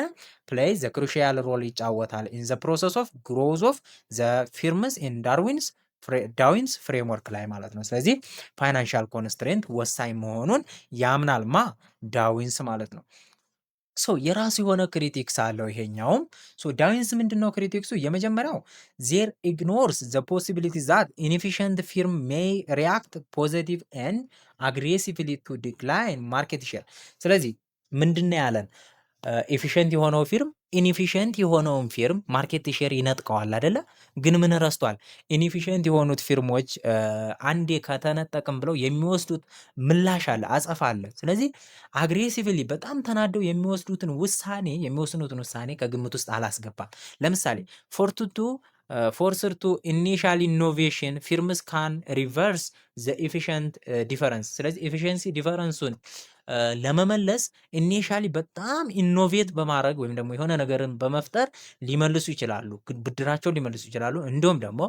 ፕሌይ ዘ ክሩሺያል ሮል ይጫወታል ኢን ዘ ፕሮሰስ ኦፍ ግሮዝ ኦፍ ዘ ፊርምስ ኢን ዳዊንስ ፍሬምወርክ ላይ ማለት ነው። ስለዚህ ፋይናንሻል ኮንስትሬንት ወሳኝ መሆኑን ያምናል ዳዊንስ ማለት ነው። ሶ የራሱ የሆነ ክሪቲክስ አለው ይሄኛውም። ሶ ዳዊንስ ምንድነው ክሪቲክሱ? የመጀመሪያው ዜር ኢግኖርስ ዘ ፖሲቢሊቲ ዛት ኢንኤፊሽንት ፊርም ሜይ ሪያክት ፖዚቲቭ ኤንድ አግሬሲቭሊ ቱ ዲክላይን ማርኬት ሼር። ስለዚህ ምንድነው ያለን? ኤፊሽንት የሆነው ፊርም ኢንኤፊሽንት የሆነውን ፊርም ማርኬት ሼር ይነጥቀዋል አይደለ? ግን ምን ረስቷል? ኢንኤፊሽንት የሆኑት ፊርሞች አንዴ ከተነጠቅም ብለው የሚወስዱት ምላሽ አለ፣ አጸፋ አለ። ስለዚህ አግሬሲቭሊ በጣም ተናደው የሚወስኑትን ውሳኔ ከግምት ውስጥ አላስገባም። ለምሳሌ ፎርስር ቱ ኢኒሻል ኢኖቬሽን ፊርምስ ካን ሪቨርስ ዘ ኤፊሽንት ዲፈረንስ። ስለዚህ ኤፊሽንሲ ዲፈረንሱን ለመመለስ ኢኒሻሊ በጣም ኢኖቬት በማድረግ ወይም ደግሞ የሆነ ነገርን በመፍጠር ሊመልሱ ይችላሉ፣ ብድራቸውን ሊመልሱ ይችላሉ። እንዲሁም ደግሞ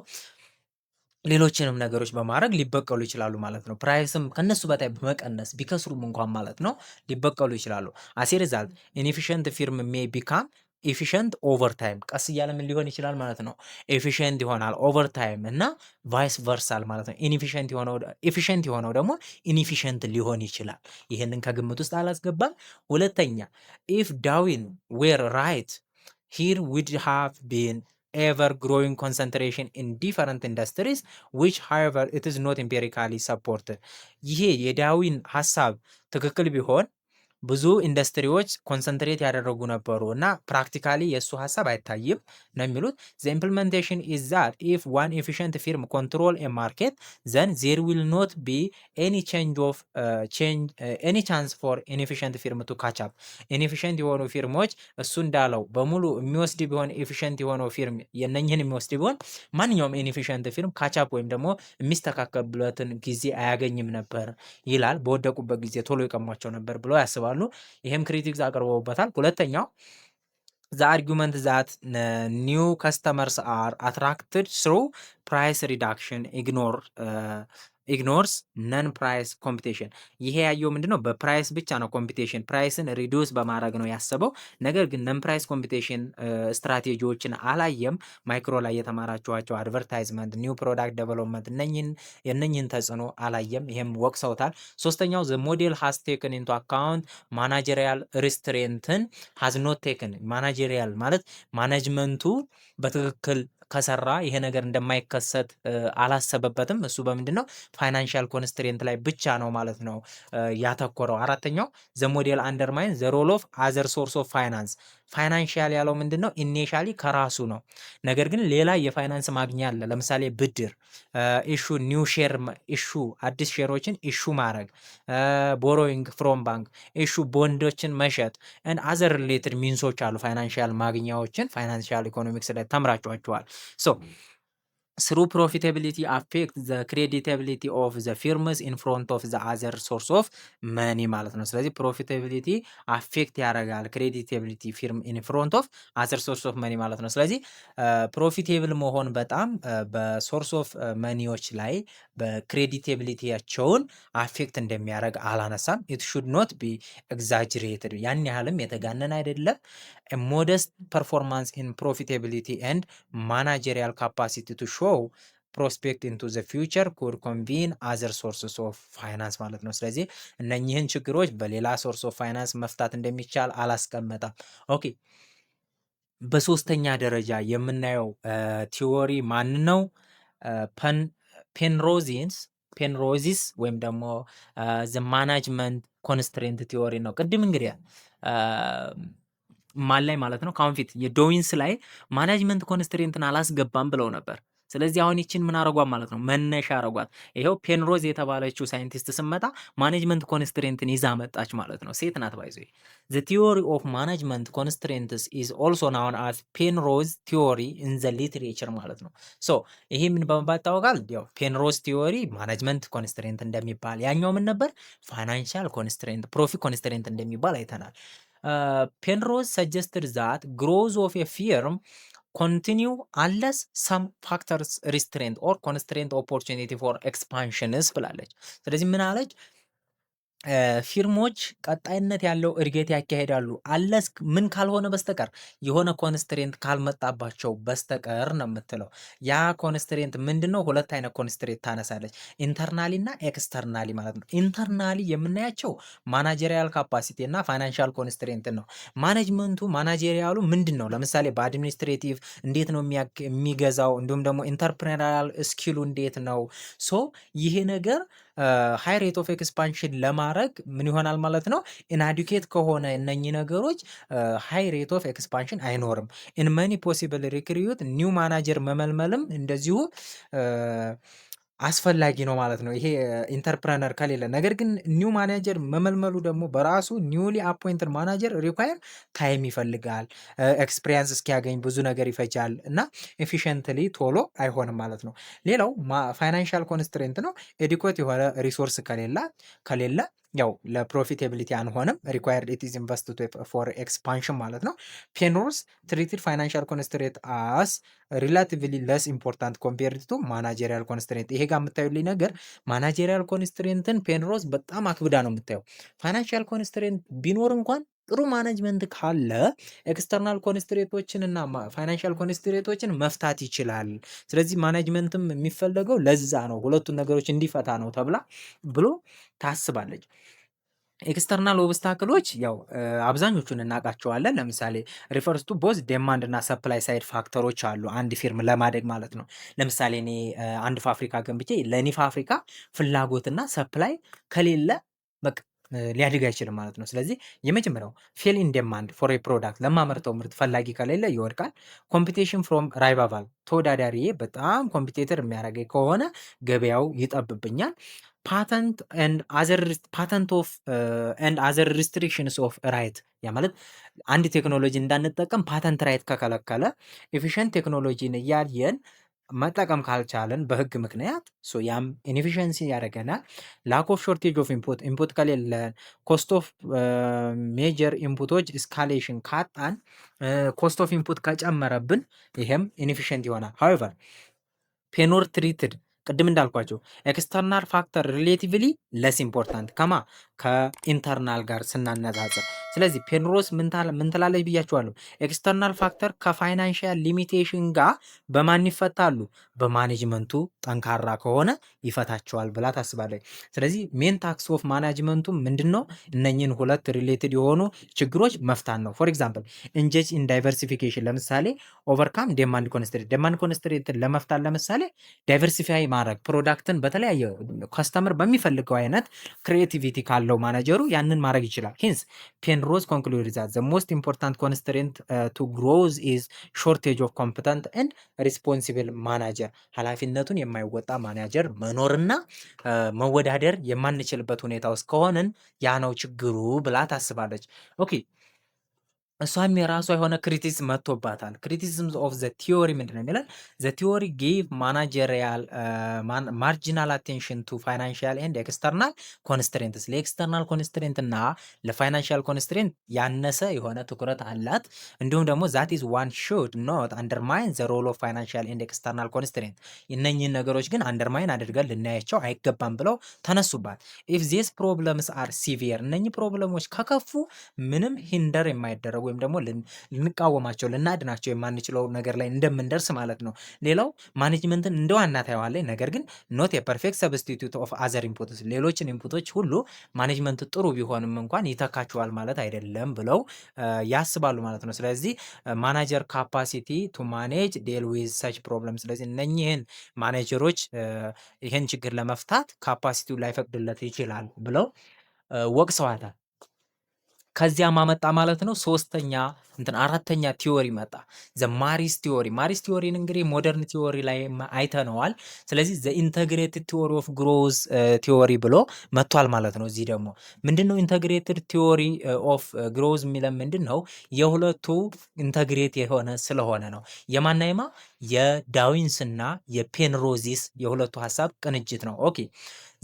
ሌሎችንም ነገሮች በማድረግ ሊበቀሉ ይችላሉ ማለት ነው። ፕራይስም ከነሱ በታይ በመቀነስ ቢከስሩም እንኳን ማለት ነው ሊበቀሉ ይችላሉ። አስ ኤ ሪዛልት ኢንኤፊሽንት ፊርም ሜይ ቢካም ኤፊሽንት ኦቨር ታይም። ቀስ እያለ ምን ሊሆን ይችላል ማለት ነው? ኤፊሽንት ይሆናል ኦቨር ታይም እና ቫይስ ቨርሳል ማለት ነው። ኤፊሽንት የሆነው ደግሞ ኢንኤፊሽንት ሊሆን ይችላል። ይህንን ከግምት ውስጥ አላስገባም። ሁለተኛ ኢፍ ዳርዊን ዌር ራይት ሂር ውድ ሃቭ ቢን ኤቨር ግሮዊንግ ኮንሰንትሬሽን ኢን ዲፈረንት ኢንዱስትሪስ ዊች ሃዌቨር ኢት ኢዝ ኖት ኤምፒሪካሊ ሰፖርትድ። ይሄ የዳርዊን ሀሳብ ትክክል ቢሆን ብዙ ኢንዱስትሪዎች ኮንሰንትሬት ያደረጉ ነበሩ እና ፕራክቲካሊ የእሱ ሀሳብ አይታይም ነው የሚሉት። ዘ ኢምፕሊሜንቴሽን ኢዝ ዛት ኢፍ ዋን ኤፊሽንት ፊርም ኮንትሮል ኤ ማርኬት ዘን ዜር ዊል ኖት ቢ ኤኒ ቻንስ ፎር ኢንኤፊሽንት ፊርም ቱ ካች አፕ። ኢንኤፊሽንት የሆኑ ፊርሞች እሱ እንዳለው በሙሉ የሚወስድ ቢሆን ኤፊሽንት የሆነው ፊርም የነኝህን የሚወስድ ቢሆን ማንኛውም ኢንኤፊሽንት ፊርም ካቻፕ ወይም ደግሞ የሚስተካከልበትን ጊዜ አያገኝም ነበር ይላል። በወደቁበት ጊዜ ቶሎ ይቀሟቸው ነበር ብለው ያስባሉ። ይሄም ክሪቲክስ አቅርበውበታል። ሁለተኛው the argument that new customers are attracted through ፕራይስ ሪዳክሽን ኢግኖርስ ነን ፕራይስ ኮምፒቴሽን። ይሄ ያየው ምንድነው? በፕራይስ ብቻ ነው ኮምፒቴሽን ፕራይስን ሪዱስ በማድረግ ነው ያሰበው። ነገር ግን ነን ፕራይስ ኮምፒቴሽን ስትራቴጂዎችን አላየም። ማይክሮ ላይ የተማራችኋቸው አድቨርታይዝመንት፣ ኒው ፕሮዳክት ዴቨሎፕመንት የነኝን ተጽዕኖ አላየም። ይሄም ወቅሰውታል። ሶስተኛው ዘ ሞዴል ሃዝ ቴክን ኢንቱ አካውንት ማናጀሪያል ሪስትሬንትን ሃዝ ኖት ቴክን። ማናጀሪያል ማለት ማኔጅመንቱ በትክክል ከሰራ ይሄ ነገር እንደማይከሰት አላሰበበትም። እሱ በምንድን ነው ፋይናንሻል ኮንስትሬንት ላይ ብቻ ነው ማለት ነው ያተኮረው። አራተኛው ዘ ሞዴል አንደርማይን ዘ ሮል ኦፍ አዘር ሶርስ ኦፍ ፋይናንስ። ፋይናንሻል ያለው ምንድን ነው? ኢኒሻሊ ከራሱ ነው። ነገር ግን ሌላ የፋይናንስ ማግኛ አለ። ለምሳሌ ብድር፣ ኢሹ ኒው ሼር ኢሹ አዲስ ሼሮችን ኢሹ ማድረግ፣ ቦሮዊንግ ፍሮም ባንክ ኢሹ ቦንዶችን መሸጥ and other related ሚንሶች አሉ። ፋይናንሻል ማግኛዎችን ፋይናንሻል ኢኮኖሚክስ ላይ ተምራችኋቸዋል። ሶ ስሩ ፕሮፊታቢሊቲ አፌክት ዘ ክሬዲታቢሊቲ ኦፍ ዘ ፊርምስ ኢን ፍሮንት ኦፍ ዘ አዘር ሶርስ ኦፍ መኒ ማለት ነው። ስለዚህ ፕሮፊታቢሊቲ አፌክት ያደርጋል ክሬዲታቢሊቲ ፊርም ኢን ፍሮንት ኦፍ አዘር ሶርስ ኦፍ መኒ ማለት ነው። ስለዚህ ፕሮፊቴብል መሆን በጣም በሶርስ ኦፍ መኒዎች ላይ በክሬዲታቢሊቲያቸውን አፌክት እንደሚያደርግ አላነሳም። ኢት ሹድ ኖት ቢ ኤግዛጅሬትድ፣ ያን ያህልም የተጋነን አይደለም። ሞደስት ፐርፎርማንስ ኢን ፕሮፊታቢሊቲ ኤንድ ማናጀሪያል ካፓሲቲ ቱ ሾው ፕሮስፔክት ኢንቱ ዘ ፊውቸር ኩድ ኮንቪን አዘር ሶርስስ ኦፍ ፋይናንስ ማለት ነው። ስለዚህ እነኚህን ችግሮች በሌላ ሶርስ ኦፍ ፋይናንስ መፍታት እንደሚቻል አላስቀመጠም። ኦኬ፣ በሶስተኛ ደረጃ የምናየው ቲዎሪ ማን ነው? ፔንሮዚስ ወይም ደግሞ ዘ ማናጅመንት ኮንስትሬንት ቲዎሪ ነው። ቅድም እንግዲህ ማን ላይ ማለት ነው? ካሁን ፊት የዶዊንስ ላይ ማናጅመንት ኮንስትሬንትን አላስገባም ብለው ነበር። ስለዚህ አሁን ይችን ምን አረጓት ማለት ነው? መነሻ አረጓት። ይሄው ፔንሮዝ የተባለችው ሳይንቲስት ስመጣ ማኔጅመንት ኮንስትሬንትን ይዛ መጣች ማለት ነው። ሴት ናት። ባይዞ ዘ ቲዮሪ ኦፍ ማኔጅመንት ኮንስትሬንትስ ኢዝ ኦልሶ ናውን አዝ ፔንሮዝ ቲዮሪ ኢን ዘ ሊትሬቸር ማለት ነው። ሶ ይሄ ምን በመባል ይታወቃል? ያው ፔንሮዝ ቲዮሪ ማኔጅመንት ኮንስትሬንት እንደሚባል፣ ያኛው ምን ነበር? ፋይናንሻል ኮንስትሬንት ፕሮፊት ኮንስትሬንት እንደሚባል አይተናል። ፔንሮዝ ሰጀስትድ ዛት ግሮዝ ኦፍ ኤ ፊርም ኮንቲኒው አንለስ ሰም ፋክተርስ ሪስትሬንት ኦር ኮንስትሬንት ኦፖርቹኒቲ ፎር ኤክስፓንሽንስ ብላለች። ስለዚህ ምን አለች? ፊርሞች ቀጣይነት ያለው እድገት ያካሄዳሉ አለስ ምን ካልሆነ በስተቀር የሆነ ኮንስትሬንት ካልመጣባቸው በስተቀር ነው የምትለው። ያ ኮንስትሬንት ምንድነው? ሁለት አይነት ኮንስትሬንት ታነሳለች፣ ኢንተርናሊ እና ኤክስተርናሊ ማለት ነው። ኢንተርናሊ የምናያቸው ማናጀሪያል ካፓሲቲ እና ፋይናንሻል ኮንስትሬንት ነው። ማኔጅመንቱ ማናጀሪያሉ ምንድን ነው? ለምሳሌ በአድሚኒስትሬቲቭ እንዴት ነው የሚገዛው፣ እንዲሁም ደግሞ ኢንተርፕሬነሪያል ስኪሉ እንዴት ነው። ሶ ይሄ ነገር ሃይ ሬት ኦፍ ኤክስፓንሽን ለማድረግ ምን ይሆናል ማለት ነው? ኢንአዲኬት ከሆነ እነኚህ ነገሮች ሃይ ሬት ኦፍ ኤክስፓንሽን አይኖርም። ኢን መኒ ፖሲብል ሪክሪዩት ኒው ማናጀር መመልመልም እንደዚሁ አስፈላጊ ነው ማለት ነው። ይሄ ኢንተርፕረነር ከሌለ። ነገር ግን ኒው ማናጀር መመልመሉ ደግሞ በራሱ ኒውሊ አፖይንትድ ማናጀር ሪኳየር ታይም ይፈልጋል፣ ኤክስፒሪየንስ እስኪያገኝ ብዙ ነገር ይፈጃል እና ኤፊሽንትሊ ቶሎ አይሆንም ማለት ነው። ሌላው ፋይናንሻል ኮንስትሬንት ነው። ኤዲኮት የሆነ ሪሶርስ ከሌለ ያው ለፕሮፊታቢሊቲ አንሆንም። ሪኳየርድ ኢት ኢዝ ኢንቨስትድ ፎር ኤክስፓንሽን ማለት ነው። ፔንሮዝ ትሪትድ ፋይናንሻል ኮንስትሬንት አስ ሪላቲቭሊ ለስ ኢምፖርታንት ኮምፔርድ ቱ ማናጀሪያል ኮንስትሬንት። ይሄ ጋር የምታዩልኝ ነገር ማናጀሪያል ኮንስትሬንትን ፔንሮዝ በጣም አክብዳ ነው የምታየው። ፋይናንሻል ኮንስትሬንት ቢኖር እንኳን ጥሩ ማኔጅመንት ካለ ኤክስተርናል ኮንስትሬንቶችን እና ፋይናንሻል ኮንስትሬንቶችን መፍታት ይችላል። ስለዚህ ማኔጅመንትም የሚፈለገው ለዛ ነው፣ ሁለቱን ነገሮች እንዲፈታ ነው ተብላ ብሎ ታስባለች። ኤክስተርናል ኦብስታክሎች ያው አብዛኞቹን እናውቃቸዋለን። ለምሳሌ ሪፈርስ ቱ ቦዝ ዴማንድ እና ሰፕላይ ሳይድ ፋክተሮች አሉ አንድ ፊርም ለማደግ ማለት ነው። ለምሳሌ እኔ አንድ ፋብሪካ ገንብቼ ለእኔ ፋብሪካ ፍላጎትና ሰፕላይ ከሌለ በቃ ሊያድግ አይችልም ማለት ነው። ስለዚህ የመጀመሪያው ፌል ኢን ዴማንድ ፎር ኤ ፕሮዳክት፣ ለማመርተው ምርት ፈላጊ ከሌለ ይወድቃል። ኮምፒቴሽን ፍሮም ራይቫል፣ ተወዳዳሪዬ በጣም ኮምፒቴተር የሚያደርገኝ ከሆነ ገበያው ይጠብብኛል። ፓተንት ኤንድ አዘር ሪስትሪክሽንስ ኦፍ ራይት፣ ያ ማለት አንድ ቴክኖሎጂ እንዳንጠቀም ፓተንት ራይት ከከለከለ፣ ኤፊሽንት ቴክኖሎጂን እያየን መጠቀም ካልቻለን በህግ ምክንያት ያም ኢንኤፊሽንሲ ያደርገናል። ላክ ኦፍ ሾርቴጅ ኦፍ ኢንፑት ከሌለን፣ ኮስት ኦፍ ሜጀር ኢንፑቶች እስካሌሽን ካጣን፣ ኮስት ኦፍ ኢንፑት ከጨመረብን ይሄም ኢንኤፊሽንት ይሆናል። ሃዌቨር ፔኖር ትሪትድ ቅድም እንዳልኳቸው ኤክስተርናል ፋክተር ሪሌቲቭሊ ለስ ኢምፖርታንት ከኢንተርናል ጋር ስናነጻጽር። ስለዚህ ፔንሮስ ምን ትላለች ብያቸዋለሁ። ኤክስተርናል ፋክተር ከፋይናንሻል ሊሚቴሽን ጋር በማን ይፈታሉ? በማኔጅመንቱ ጠንካራ ከሆነ ይፈታቸዋል ብላ ታስባለች። ስለዚህ ሜን ታክስ ኦፍ ማናጅመንቱ ምንድን ነው? እነኝን ሁለት ሪሌትድ የሆኑ ችግሮች መፍታት ነው። ፎር ኤግዛምፕል ኢንጌጅ ኢን ዳይቨርሲፊኬሽን፣ ለምሳሌ ኦቨርካም ዴማንድ ኮንስትሬንት። ዴማንድ ኮንስትሬንትን ለመፍታት ለምሳሌ ዳይቨርሲፋይ ማድረግ ፕሮዳክትን በተለያየ ከስተመር በሚፈልገው አይነት ክሬቲቪቲ ካለው ማናጀሩ ያንን ማድረግ ይችላል። ሂንስ ፔንሮዝ ኮንክሉድ ዛት ዘ ሞስት ኢምፖርታንት ኮንስትሬንት ቱ ግሮዝ ኢዝ ሾርቴጅ ኦፍ ኮምፒተንት ኤንድ ሪስፖንሲብል ማናጀር፣ ኃላፊነቱን የማይወጣ ማናጀር መኖርና መወዳደር የማንችልበት ሁኔታ ውስጥ ከሆንን ያ ነው ችግሩ ብላ ታስባለች። ኦኬ እሷም የራሷ የሆነ ክሪቲሲዝም መጥቶባታል። ክሪቲሲዝም ኦፍ ዘ ቲዮሪ ምንድን ነው የሚለን? ዘ ቲዮሪ ጊቭ ማናጀሪያል ማርጂናል አቴንሽን ቱ ፋይናንሽል ኤንድ ኤክስተርናል ኮንስትሬንትስ። ለኤክስተርናል ኮንስትሬንት እና ለፋይናንሽል ኮንስትሬንት ያነሰ የሆነ ትኩረት አላት። እንዲሁም ደግሞ ዛት ኢዝ ዋን ሹድ ኖት አንደርማይን ዘ ሮል ኦፍ ፋይናንሽል ኤንድ ኤክስተርናል ኮንስትሬንት። እነኚህን ነገሮች ግን አንደርማይን አድርገን ልናያቸው አይገባም ብለው ተነሱባት። ኢፍ ዚስ ፕሮብለምስ አር ሲቪየር፣ እነኚህ ፕሮብለሞች ከከፉ ምንም ሂንደር የማይደረጉ ወይም ደግሞ ልንቃወማቸው ልናድናቸው የማንችለው ነገር ላይ እንደምንደርስ ማለት ነው። ሌላው ማኔጅመንትን እንደ ዋና ታየዋለች፣ ነገር ግን ኖት የፐርፌክት ሰብስቲቱት ኦፍ አዘር ኢንፑትስ፣ ሌሎችን ኢንፑቶች ሁሉ ማኔጅመንት ጥሩ ቢሆንም እንኳን ይተካቸዋል ማለት አይደለም ብለው ያስባሉ ማለት ነው። ስለዚህ ማናጀር ካፓሲቲ ቱ ማኔጅ ዴል ዊዝ ሰች ፕሮብለም፣ ስለዚህ እነኚህን ማኔጀሮች ይህን ችግር ለመፍታት ካፓሲቲው ላይፈቅድለት ይችላል ብለው ወቅሰዋታል። ከዚያ ማመጣ ማለት ነው። ሶስተኛ አራተኛ ቲዮሪ መጣ፣ ዘ ማሪስ ቲዮሪ። ማሪስ ቲዮሪን እንግዲህ ሞደርን ቲዮሪ ላይ አይተነዋል። ስለዚህ ዘ ኢንተግሬትድ ቲዮሪ ኦፍ ግሮዝ ቲዮሪ ብሎ መጥቷል ማለት ነው። እዚህ ደግሞ ምንድነው ኢንተግሬትድ ቲዮሪ ኦፍ ግሮዝ የሚለን ምንድን ነው? የሁለቱ ኢንተግሬት የሆነ ስለሆነ ነው። የማናይማ የዳዊንስ እና የፔንሮዚስ የሁለቱ ሀሳብ ቅንጅት ነው። ኦኬ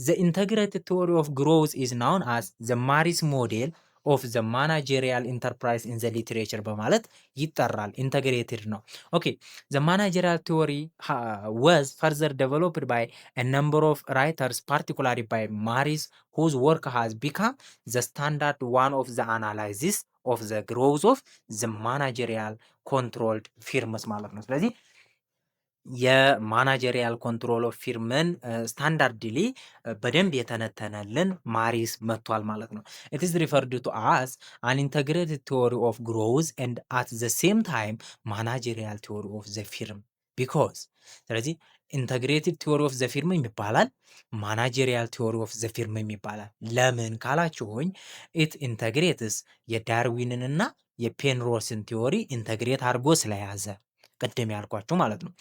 ዘ ኢንተግሬትድ ቲዮሪ ኦፍ ግሮዝ ኢዝ ናውን አዝ ዘ ማሪስ ሞዴል ኦፍ ዘ ማናጀሪያል ኢንተርፕራይዝ ኢን ዘ ሊትሬቸር በማለት ይጠራል። ኢንተግሬትድ ነው። ኦኬ ዘ ማናጀሪያል ቲዮሪ ወዝ ፈርዘር ዴቨሎፕድ ባይ a number of writers, particularly by Maris, whose work has become the standard one of the analysis of the growth of the managerial controlled firms ማለት ነው። ስለዚህ የማናጀሪያል ኮንትሮል ኦፍ ፊርምን ስታንዳርድሊ በደንብ የተነተነልን ማሪስ መጥቷል ማለት ነው። ኢት ኢዝ ሪፈርድ ቱ አስ አን ኢንተግሬትድ ቲዎሪ ኦፍ ግሮዝ ኤንድ አት ዘ ሴም ታይም ማናጀሪያል ቲዎሪ ኦፍ ዘ ፊርም ቢኮዝ። ስለዚህ ኢንተግሬትድ ቲዎሪ ኦፍ ዘ ፊርም ይባላል፣ ማናጀሪያል ቲዎሪ ኦፍ ዘ ፊርም ይባላል። ለምን ካላችሁኝ ኢት ኢንተግሬትስ የዳርዊንንና የፔንሮስን ቲዎሪ ኢንተግሬት አድርጎ ስለያዘ ቅድም ያልኳችሁ ማለት ነው።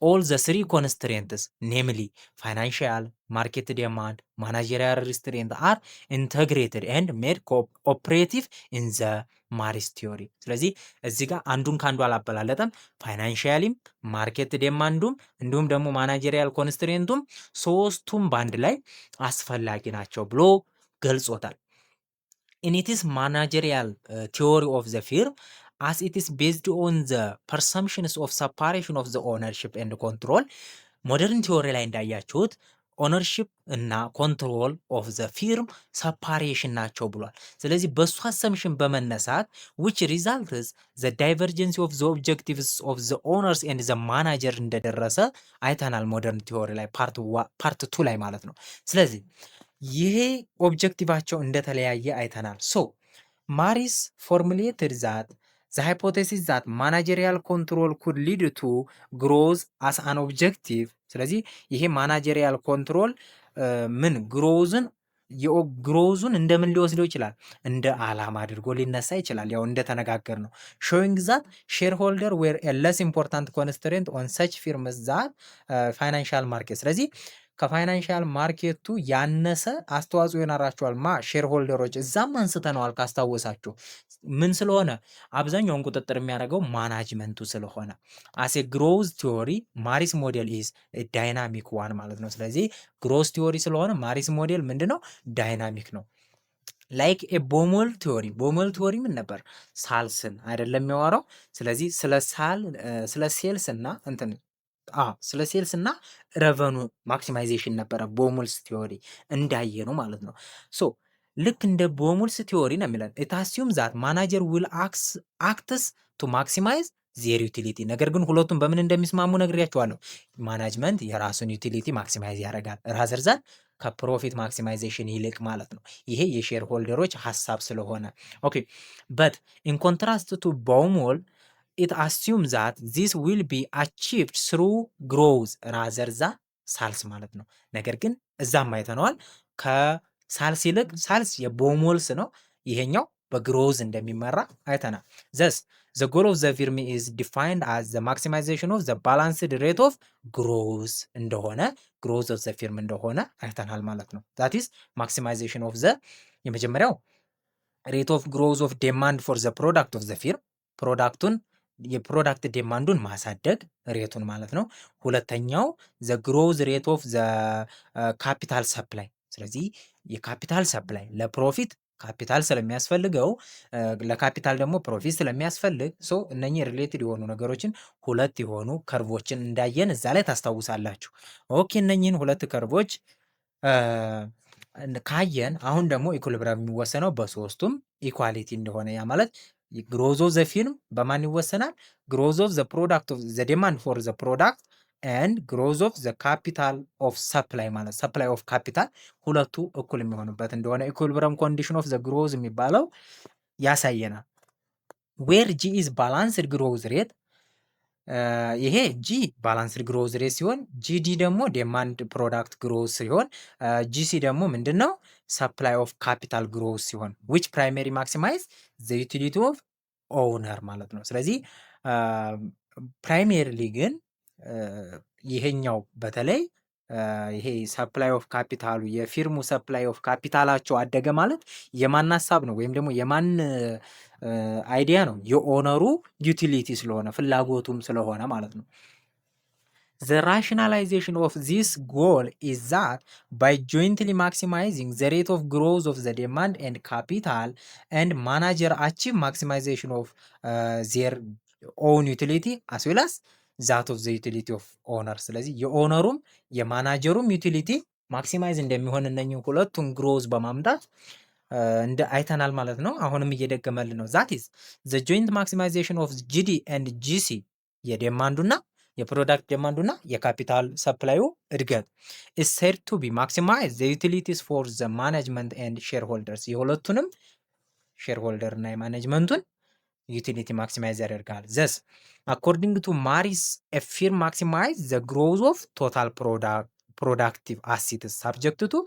ኦል ዘ ስሪ ኮንስትሬንትስ ኔምሊ ፋይናንሽያል፣ ማርኬት ዲማንድ፣ ማናጀሪያል ሪስትሬንት አር ኢንተግሬትድ ኤንድ ሜድ ኦፕሬቲቭ ኢን ዘ ማሪስ ቲዮሪ። ስለዚህ እዚህ ጋር አንዱን ከአንዱ አላበላለጠም። ፋይናንሽያሊም ማርኬት ዲማንዱም እንዲሁም ደግሞ ማናጀሪያል ኮንስትሬንቱም ሶስቱም በአንድ ላይ አስፈላጊ ናቸው ብሎ ገልጾታል። ኢኒቲስ ማናጀሪያል ቲዮሪ ኦፍ ዘ ፊርም as it is based on the perceptions of separation of the ownership and control። ሞደርን ቲዮሪ ላይ እንዳያችሁት ኦነርሺፕ እና ኮንትሮል ኦፍ ዘ ፊርም ሰፓሬሽን ናቸው ብሏል። ስለዚህ በሱ አሰምሽን በመነሳት which results the divergence of the objectives of the owners and the manager እንደደረሰ አይተናል። ሞደርን ቲዮሪ ላይ ፓርት 2 ላይ ማለት ነው። ስለዚህ ይሄ ኦብጀክቲቫቸው እንደተለያየ አይተናል። ሶ ማሪስ ፎርሙሌትድ ዛት the hypothesis that managerial control could lead to growth as an objective። ስለዚህ ይሄ ማናጀሪያል ኮንትሮል ምን ግሮዙን እንደምን ሊወስደው ይችላል? እንደ አላማ አድርጎ ሊነሳ ይችላል። ያው እንደተነጋገር ነው። showing that shareholder were a less important constraint on such firms that financial market። ስለዚህ ከፋይናንሻል ማርኬቱ ያነሰ አስተዋጽኦ ይኖራቸዋል ሼር ሆልደሮች። እዛም አንስተነዋል ካስታወሳችሁ። ምን ስለሆነ አብዛኛውን ቁጥጥር የሚያደርገው ማናጅመንቱ ስለሆነ። አሴ ግሮዝ ቲዮሪ ማሪስ ሞዴል ኢዝ ዳይናሚክ ዋን ማለት ነው። ስለዚህ ግሮዝ ቲዮሪ ስለሆነ ማሪስ ሞዴል ምንድነው? ዳይናሚክ ነው። ላይክ ቦሞል ቲዮሪ ምን ነበር? ሳልስን አይደለም የሚያወራው። ስለዚህ ስለ ሴልስ እና ስለ ሴልስ እና ረቨኑ ማክሲማይዜሽን ነበረ ቦሞልስ ቲዮሪ እንዳየ ነው ማለት ነው። ሶ ልክ እንደ ቦሞልስ ቲዮሪ ነው የሚለን ኢት አሲዩም ዛት ማናጀር ዊል አክትስ ቱ ማክሲማይዝ ዜር ዩቲሊቲ። ነገር ግን ሁለቱም በምን እንደሚስማሙ ነግሬያቸዋለሁ። ማናጅመንት የራሱን ዩቲሊቲ ማክሲማይዝ ያደርጋል ራዘር ዛን ከፕሮፊት ማክሲማይዜሽን ይልቅ ማለት ነው። ይሄ የሼር ሆልደሮች ሀሳብ ስለሆነ ኦኬ በት ኢን ኮንትራስት ቱ ቦሞል it assumes that this will be achieved through growth rather than ሳልስ ማለት ነው። ነገር ግን እዛም አይተነዋል ከሳልስ ይልቅ ሳልስ የቦሞልስ ነው። ይሄኛው በግሮዝ እንደሚመራ አይተናል። thus the goal of the firm is defined as the maximization of the balanced rate of growth እንደሆነ growth of the firm እንደሆነ አይተናል ማለት ነው። that is maximization of the የመጀመሪያው rate of growth of demand for the product of the firm ፕሮዳክቱን የፕሮዳክት ዴማንዱን ማሳደግ ሬቱን ማለት ነው። ሁለተኛው ዘ ግሮዝ ሬት ኦፍ ዘ ካፒታል ሰፕላይ። ስለዚህ የካፒታል ሰፕላይ ለፕሮፊት ካፒታል ስለሚያስፈልገው ለካፒታል ደግሞ ፕሮፊት ስለሚያስፈልግ እነኚህ ሪሌትድ የሆኑ ነገሮችን ሁለት የሆኑ ከርቮችን እንዳየን እዛ ላይ ታስታውሳላችሁ። ኦኬ እነኚህን ሁለት ከርቮች ካየን አሁን ደግሞ ኢኩሊብሪየም የሚወሰነው በሶስቱም ኢኳሊቲ እንደሆነ ያ ማለት ግሮዝ ኦፍ ዘ ፊርም በማን ይወሰናል? ግሮዝ ኦፍ ዘ ፕሮዳክት ኦፍ ዘ ዲማንድ ፎር ዘ ፕሮዳክት ኤንድ ግሮዝ ኦፍ ዘ ካፒታል ኦፍ ሰፕላይ ማለት ሰፕላይ ኦፍ ካፒታል ሁለቱ እኩል የሚሆኑበት እንደሆነ ኢኩሊብሪየም ኮንዲሽን ኦፍ ዘ ግሮዝ የሚባለው ያሳየናል። ዌር ጂ ኢዝ ባላንስድ ግሮዝ ሬት ይሄ ጂ ባላንስድ ግሮዝ ሬት ሲሆን ጂዲ ደግሞ ዲማንድ ፕሮዳክት ግሮዝ ሲሆን ጂሲ ደግሞ ምንድን ነው? ሰፕላይ ኦፍ ካፒታል ግሮዝ ሲሆን ዊች ፕራይመሪ ማክሲማይዝ ዘ ዩቲሊቲ ኦፍ ኦውነር ማለት ነው። ስለዚህ ፕራይሜሪሊ ግን ይሄኛው በተለይ ይሄ ሰፕላይ ኦፍ ካፒታሉ የፊርሙ ሰፕላይ ኦፍ ካፒታላቸው አደገ ማለት የማን ሀሳብ ነው? ወይም ደግሞ የማን አይዲያ ነው? የኦነሩ ዩቲሊቲ ስለሆነ ፍላጎቱም ስለሆነ ማለት ነው። The rationalization of this goal is that by jointly maximizing the rate of growth of the demand and capital and manager achieve maximization of their own utility as well as that of the utility of owner። ስለዚህ የኦነሩም የማናጀሩም ዩቲሊቲ ማክሲማይዝ እንደሚሆን እነኚህ ሁለቱን ግሮዝ በማምጣት እንደ አይተናል ማለት ነው። አሁንም እየደገመልን ነው። that is the joint maximization of GD and GC የዴማንዱና የፕሮዳክት ዴማንዱና የካፒታል ሰፕላዩ እድገት is said to be maximize the utilities for the management and shareholders የሁለቱንም ሼርሆልደር እና የማኔጅመንቱን ዩቲሊቲ ማክሲማይዝ ያደርጋል። thus according to Maris a firm maximize the growth of total productive assets subject to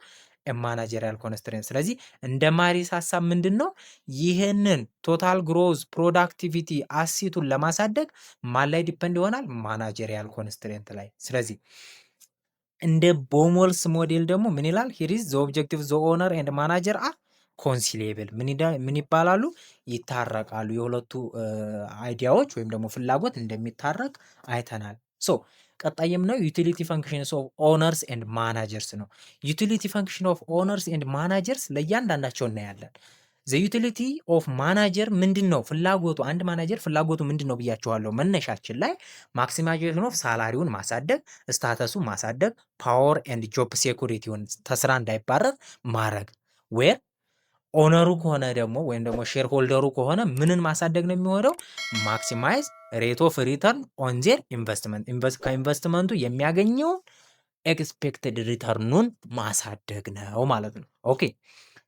ማናጀሪያል ኮንስትሬንት። ስለዚህ እንደ ማሪስ ሀሳብ ምንድን ነው? ይህንን ቶታል ግሮዝ ፕሮዳክቲቪቲ አሲቱን ለማሳደግ ማን ላይ ዲፐንድ ይሆናል? ማናጀሪያል ኮንስትሬንት ላይ። ስለዚህ እንደ ቦሞልስ ሞዴል ደግሞ ምን ይላል? ሂር ኢዝ ዘ ኦብጀክቲቭ ዘ ኦነር ኤንድ ማናጀር አር ኮንሲሌብል ምን ይባላሉ? ይታረቃሉ። የሁለቱ አይዲያዎች ወይም ደግሞ ፍላጎት እንደሚታረቅ አይተናል። ቀጣይ የምናየው ዩቲሊቲ ፈንክሽንስ ኦፍ ኦነርስ ኤንድ ማናጀርስ ነው። ዩቲሊቲ ፈንክሽን ኦፍ ኦነርስ ኤንድ ማናጀርስ ለእያንዳንዳቸው እናያለን። ዘ ዩቲሊቲ ኦፍ ማናጀር ምንድን ነው? ፍላጎቱ አንድ ማናጀር ፍላጎቱ ምንድን ነው ብያቸዋለሁ መነሻችን ላይ። ማክሲማይዜሽን ኦፍ ሳላሪውን ማሳደግ፣ ስታተሱን ማሳደግ፣ ፓወር ኤንድ ጆብ ሴኩሪቲውን ተስራ እንዳይባረር ማድረግ። ዌር ኦነሩ ከሆነ ደግሞ ወይም ደግሞ ሼር ሆልደሩ ከሆነ ምንን ማሳደግ ነው የሚሆነው? ማክሲማይዝ ሬት ኦፍ ሪተርን ኦን ዜር ኢንቨስትመንት ከኢንቨስትመንቱ የሚያገኘውን ኤክስፔክትድ ሪተርኑን ማሳደግ ነው ማለት ነው። ኦኬ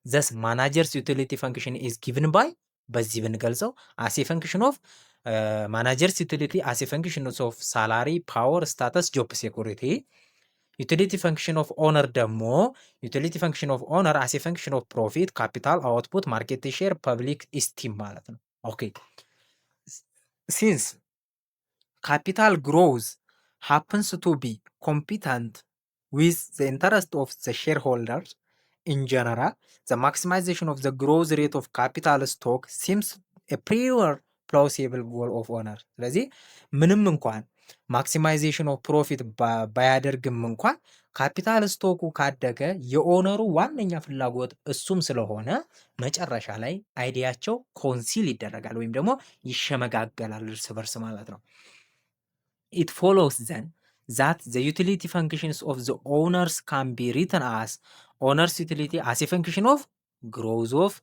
ዘስ ማናጀርስ ዩቲሊቲ ፈንክሽን ኢዝ ጊቭን ባይ በዚህ ብንገልጸው አሴ ፈንክሽን ኦፍ ማናጀርስ ዩቲሊቲ አሴ ፈንክሽን ኦፍ ሳላሪ ፓወር ስታተስ ጆብ ሴኩሪቲ። ዩቲሊቲ ፈንክሽን ኦፍ ኦነር ደግሞ ዩቲሊቲ ፈንክሽን ኦፍ ኦነር አሴ ፈንክሽን ኦፍ ፕሮፊት ካፒታል አውትፑት ማርኬት ሼር ፐብሊክ ኢስቲም ማለት ነው። ኦኬ ሲንስ ካፒታል ግሮዝ ሃፕንስ ቱ ቢ ኮምፒታንት ዊዝ ዘ ኢንተረስት ኦፍ ዘ ሼር ሆልደርስ ኢን ጀነራል ዘ ማክሲማይዜሽን ኦፍ ዘ ግሮዝ ሬት ኦፍ ካፒታል ስቶክ ሲምስ ኤ ፕሪወር ፕላውሲብል ጎል ኦፍ ኦነር። ስለዚህ ምንም እንኳን ማክሲማይዜሽን ኦፍ ፕሮፊት ባያደርግም እንኳን ካፒታል ስቶኩ ካደገ የኦነሩ ዋነኛ ፍላጎት እሱም ስለሆነ መጨረሻ ላይ አይዲያቸው ኮንሲል ይደረጋል ወይም ደግሞ ይሸመጋገላል እርስ በርስ ማለት ነው። ኢት ፎሎውስ ዘን that the utility functions of the owners can be written as owners utility as a function of growth of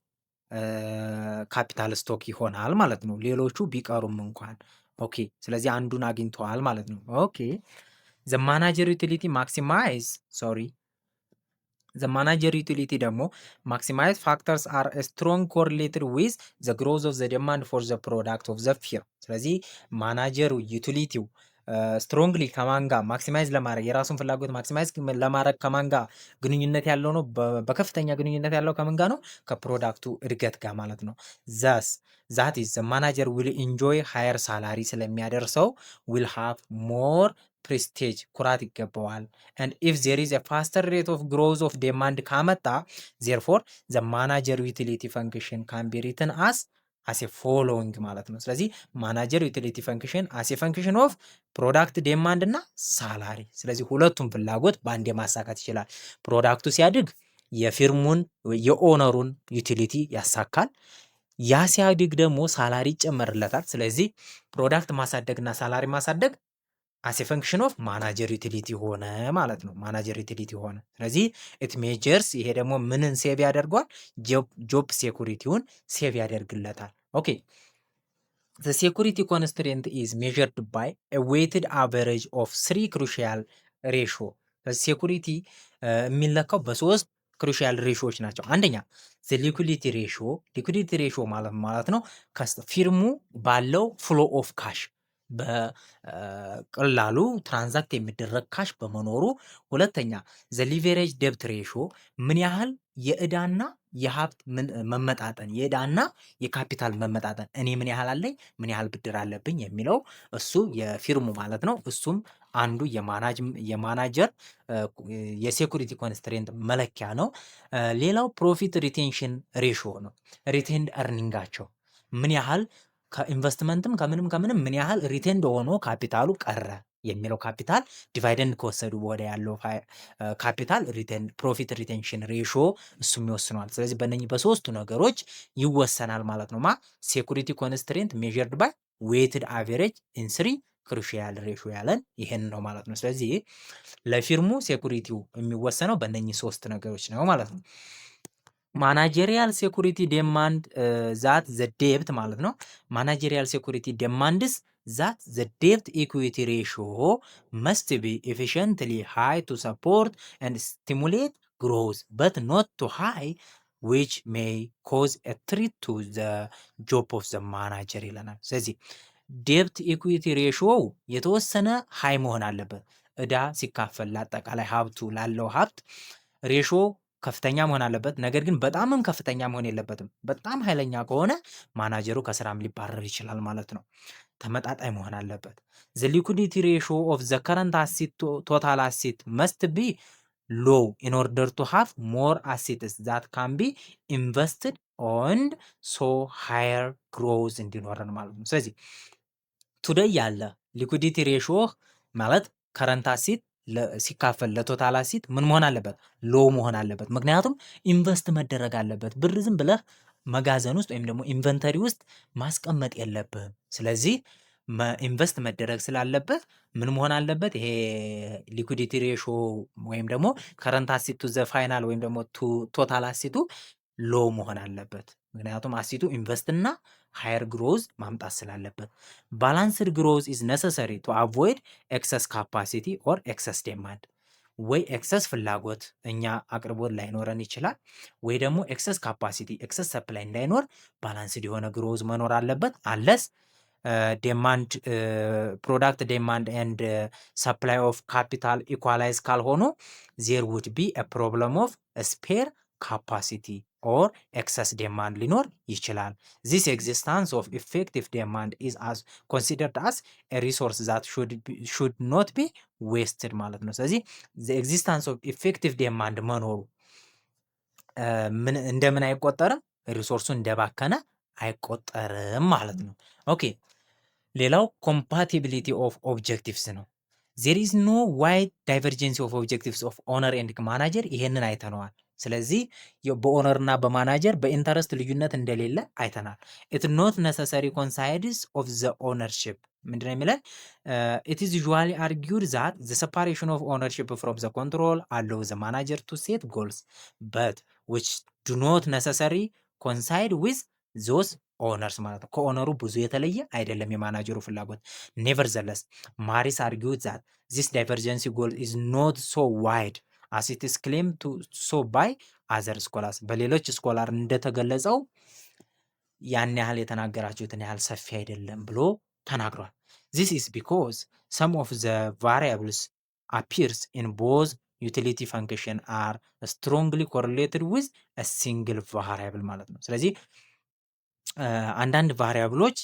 ካፒታል ስቶክ ይሆናል ማለት ነው። ሌሎቹ ቢቀሩም እንኳን ኦኬ። ስለዚህ አንዱን አግኝተዋል ማለት ነው። ኦኬ the manager utility maximize the manager utility ደግሞ maximize factors are strong correlated with the growth of the demand for the product of the firm። ስለዚህ ማናጀሩ ዩቲሊቲው ስትሮንግሊ ከማን ጋር ማክሲማይዝ ለማድረግ የራሱን ፍላጎት ማክሲማይዝ ለማድረግ ከማን ጋር ግንኙነት ያለው ነው? በከፍተኛ ግንኙነት ያለው ከምን ጋር ነው? ከፕሮዳክቱ እድገት ጋር ማለት ነው። ዛስ ዛት ኢዝ ማናጀር ዊል ኢንጆይ ሃየር ሳላሪ ስለሚያደርሰው ዊል ሃቭ ሞር ፕሬስቴጅ ኩራት ይገባዋል። and if there is a faster rate of growth of demand ካመጣ therefore the manager utility function can be written as a following ማለት ነው። ስለዚህ ማናጀር ዩቲሊቲ ፈንክሽን as a function of ፕሮዳክት ዴማንድ እና ሳላሪ። ስለዚህ ሁለቱም ፍላጎት በአንዴ ማሳካት ይችላል። ፕሮዳክቱ ሲያድግ የፊርሙን የኦነሩን ዩቲሊቲ ያሳካል። ያ ሲያድግ ደግሞ ሳላሪ ይጨመርለታል። ስለዚህ ፕሮዳክት ማሳደግና ሳላሪ ማሳደግ as a function of ማናጀር ዩቲሊቲ ሆነ ማለት ነው። ማናጀር ዩቲሊቲ ሆነ። ስለዚህ ኢት ሜጀርስ ይሄ ደግሞ ምንን ሴቭ ያደርገዋል? ጆብ ሴኩሪቲውን ሴቭ ያደርግለታል። ኦኬ the security constraint is measured by a weighted average of 3 crucial ratio። ሴኩሪቲ የሚለካው በሶስት ክሩሻል ሬሾዎች ናቸው። አንደኛ the liquidity ratio liquidity ratio ማለት ነው ፊርሙ ባለው ፍሎ ኦፍ ካሽ በቀላሉ ትራንዛክት የሚደረግ ካሽ በመኖሩ። ሁለተኛ ዘ ሊቨሬጅ ደብት ሬሾ ምን ያህል የዕዳና የሀብት መመጣጠን የዕዳና የካፒታል መመጣጠን እኔ ምን ያህል አለኝ ምን ያህል ብድር አለብኝ የሚለው እሱ የፊርሙ ማለት ነው። እሱም አንዱ የማናጀር የሴኩሪቲ ኮንስትሬንት መለኪያ ነው። ሌላው ፕሮፊት ሪቴንሽን ሬሾ ነው። ሪቴንድ እርኒንጋቸው ምን ያህል ከኢንቨስትመንትም ከምንም ምን ያህል ሪቴንድ ሆኖ ካፒታሉ ቀረ የሚለው ካፒታል ዲቫይደንድ ከወሰዱ በኋላ ያለው ካፒታል ፕሮፊት ሪቴንሽን ሬሾ እሱም ይወስነዋል። ስለዚህ በእነኚህ በሶስቱ ነገሮች ይወሰናል ማለት ነው። ሴኩሪቲ ኮንስትሬንት ሜዠርድ ባይ ዌይትድ አቨሬጅ ኢን 3 ክሩሺያል ሬሾ ያለን ይሄን ነው ማለት ነው። ስለዚህ ለፊርሙ ሴኩሪቲው የሚወሰነው በእነኚህ ሶስት ነገሮች ነው ማለት ነው። ማናጀሪያል ሴኩሪቲ ዴማንድ ዛት ዘ ዴብት ማለት ነው። ማናጀሪያል ሴኩሪቲ ዴማንድስ ዛት ዘ ዴብት ኢኩዊቲ ሬሽዮ መስት ቢ ኤፊሽንትሊ ሃይ ቱ ሰፖርት ኤንድ ስቲሙሌት ግሮዝ በት ኖት ቱ ሃይ ዊች ሜይ ኮዝ ኤ ትሪት ቱ ዘ ጆብ ኦፍ ዘ ማናጀር ይለናል። ስለዚህ ዴብት ኢኩዊቲ ሬሽዮው የተወሰነ ሃይ መሆን አለበት። እዳ ሲካፈል ለአጠቃላይ ሀብቱ ላለው ሀብት ሬሾ ከፍተኛ መሆን አለበት። ነገር ግን በጣምም ከፍተኛ መሆን የለበትም። በጣም ኃይለኛ ከሆነ ማናጀሩ ከስራም ሊባረር ይችላል ማለት ነው። ተመጣጣኝ መሆን አለበት። the liquidity ratio of the current asset to total asset must be low in order to have more assets that can be invested on so higher growth እንዲኖረን ማለት ነው። ስለዚህ ቱዴይ ያለ ሊኩዲቲ ሬሽዮ ማለት ከረንት አሴት ሲካፈል ለቶታል አሴት ምን መሆን አለበት? ሎ መሆን አለበት። ምክንያቱም ኢንቨስት መደረግ አለበት። ብር ዝም ብለህ መጋዘን ውስጥ ወይም ደግሞ ኢንቨንተሪ ውስጥ ማስቀመጥ የለብህም። ስለዚህ ኢንቨስት መደረግ ስላለበት ምን መሆን አለበት? ይሄ ሊኩዲቲ ሬሾ ወይም ደግሞ ከረንት አሴት ቱ ዘ ፋይናል ወይም ደግሞ ቶታል አሴቱ ሎ መሆን አለበት። ምክንያቱም አሴቱ ኢንቨስት እና ሃየር ግሮዝ ማምጣት ስላለበት። ባላንስድ ግሮዝ ኢዝ ነሰሰሪ ቱ አቮይድ ኤክሰስ ካፓሲቲ ኦር ኤክሰስ ዴማንድ። ወይ ኤክሰስ ፍላጎት እኛ አቅርቦት ላይኖረን ይችላል፣ ወይ ደግሞ ኤክሰስ ካፓሲቲ ኤክሰስ ሰፕላይ እንዳይኖር ባላንስድ የሆነ ግሮዝ መኖር አለበት። አለስ ዴማንድ ፕሮዳክት ዴማንድ ኤንድ ሰፕላይ ኦፍ ካፒታል ኢኳላይዝ ካልሆኑ ዜር ውድ ቢ አ ፕሮብለም ኦፍ ስፔር ካፓሲቲ ኦር ኤክሰስ ዴማንድ ሊኖር ይችላል። ዚስ ኤግዚስታንስ ኦፍ ኢፌክቲቭ ዴማንድ ኢዝ አስ ኮንሲደርድ አስ ሪሶርስ ዛት ሹድ ኖት ቢ ዌስትድ ማለት ነው። ስለዚህ ኤግዚስታንስ ኦፍ ኢፌክቲቭ ዴማንድ መኖሩ እንደምን አይቆጠርም? ሪሶርሱ እንደባከነ አይቆጠርም ማለት ነው። ኦኬ ሌላው ኮምፓቲቢሊቲ ኦፍ ኦብጀክቲቭስ ነው። ዜር ኢዝ ኖ ዋይድ ዳይቨርጀንሲ ኦፍ ኦብጀክቲቭስ ኦፍ ኦነር ኤንድ ማናጀር። ይሄንን አይተነዋል። ስለዚህ በኦነር እና በማናጀር በኢንተረስት ልዩነት እንደሌለ አይተናል። ኢት ኖት ነሰሰሪ ኮንሳይድስ ኦፍ ዘ ኦነርሺፕ ምንድነው የሚለን? ኢት ኢዝ ዩዥዋሊ አርጊውድ ዛት ዘ ሰፓሬሽን ኦፍ ኦነርሺፕ ፍሮም ዘ ኮንትሮል አለው ዘ ማናጀር ቱ ሴት ጎልስ በት ዊች ዱ ኖት ነሰሰሪ ኮንሳይድ ዊዝ ዞስ ኦነርስ ማለት ነው። ከኦነሩ ብዙ የተለየ አይደለም የማናጀሩ ፍላጎት። ኔቨርዘለስ ማሪስ አርጊውድ ዛት ዚስ ዳይቨርጀንሲ ጎል ኢዝ ኖት ሶ ዋይድ አስ ኢት ኢዝ ክሌም ቱ ሶ ባይ አዘር ስኮላርስ። በሌሎች ስኮላር እንደተገለጸው ያን ያህል የተናገራችሁትን ያህል ሰፊ አይደለም ብሎ ተናግሯል። ዚስ ኢዝ ቢኮዝ ሰም ኦፍ ዘ ቫሪያብልስ አፒርስ ኢን ቦዝ ዩቲሊቲ ፈንክሽን አር ስትሮንግሊ ኮሪሌትድ ዊዝ ሲንግል ቫሪያብል ማለት ነው። ስለዚህ አንዳንድ ቫሪያብሎች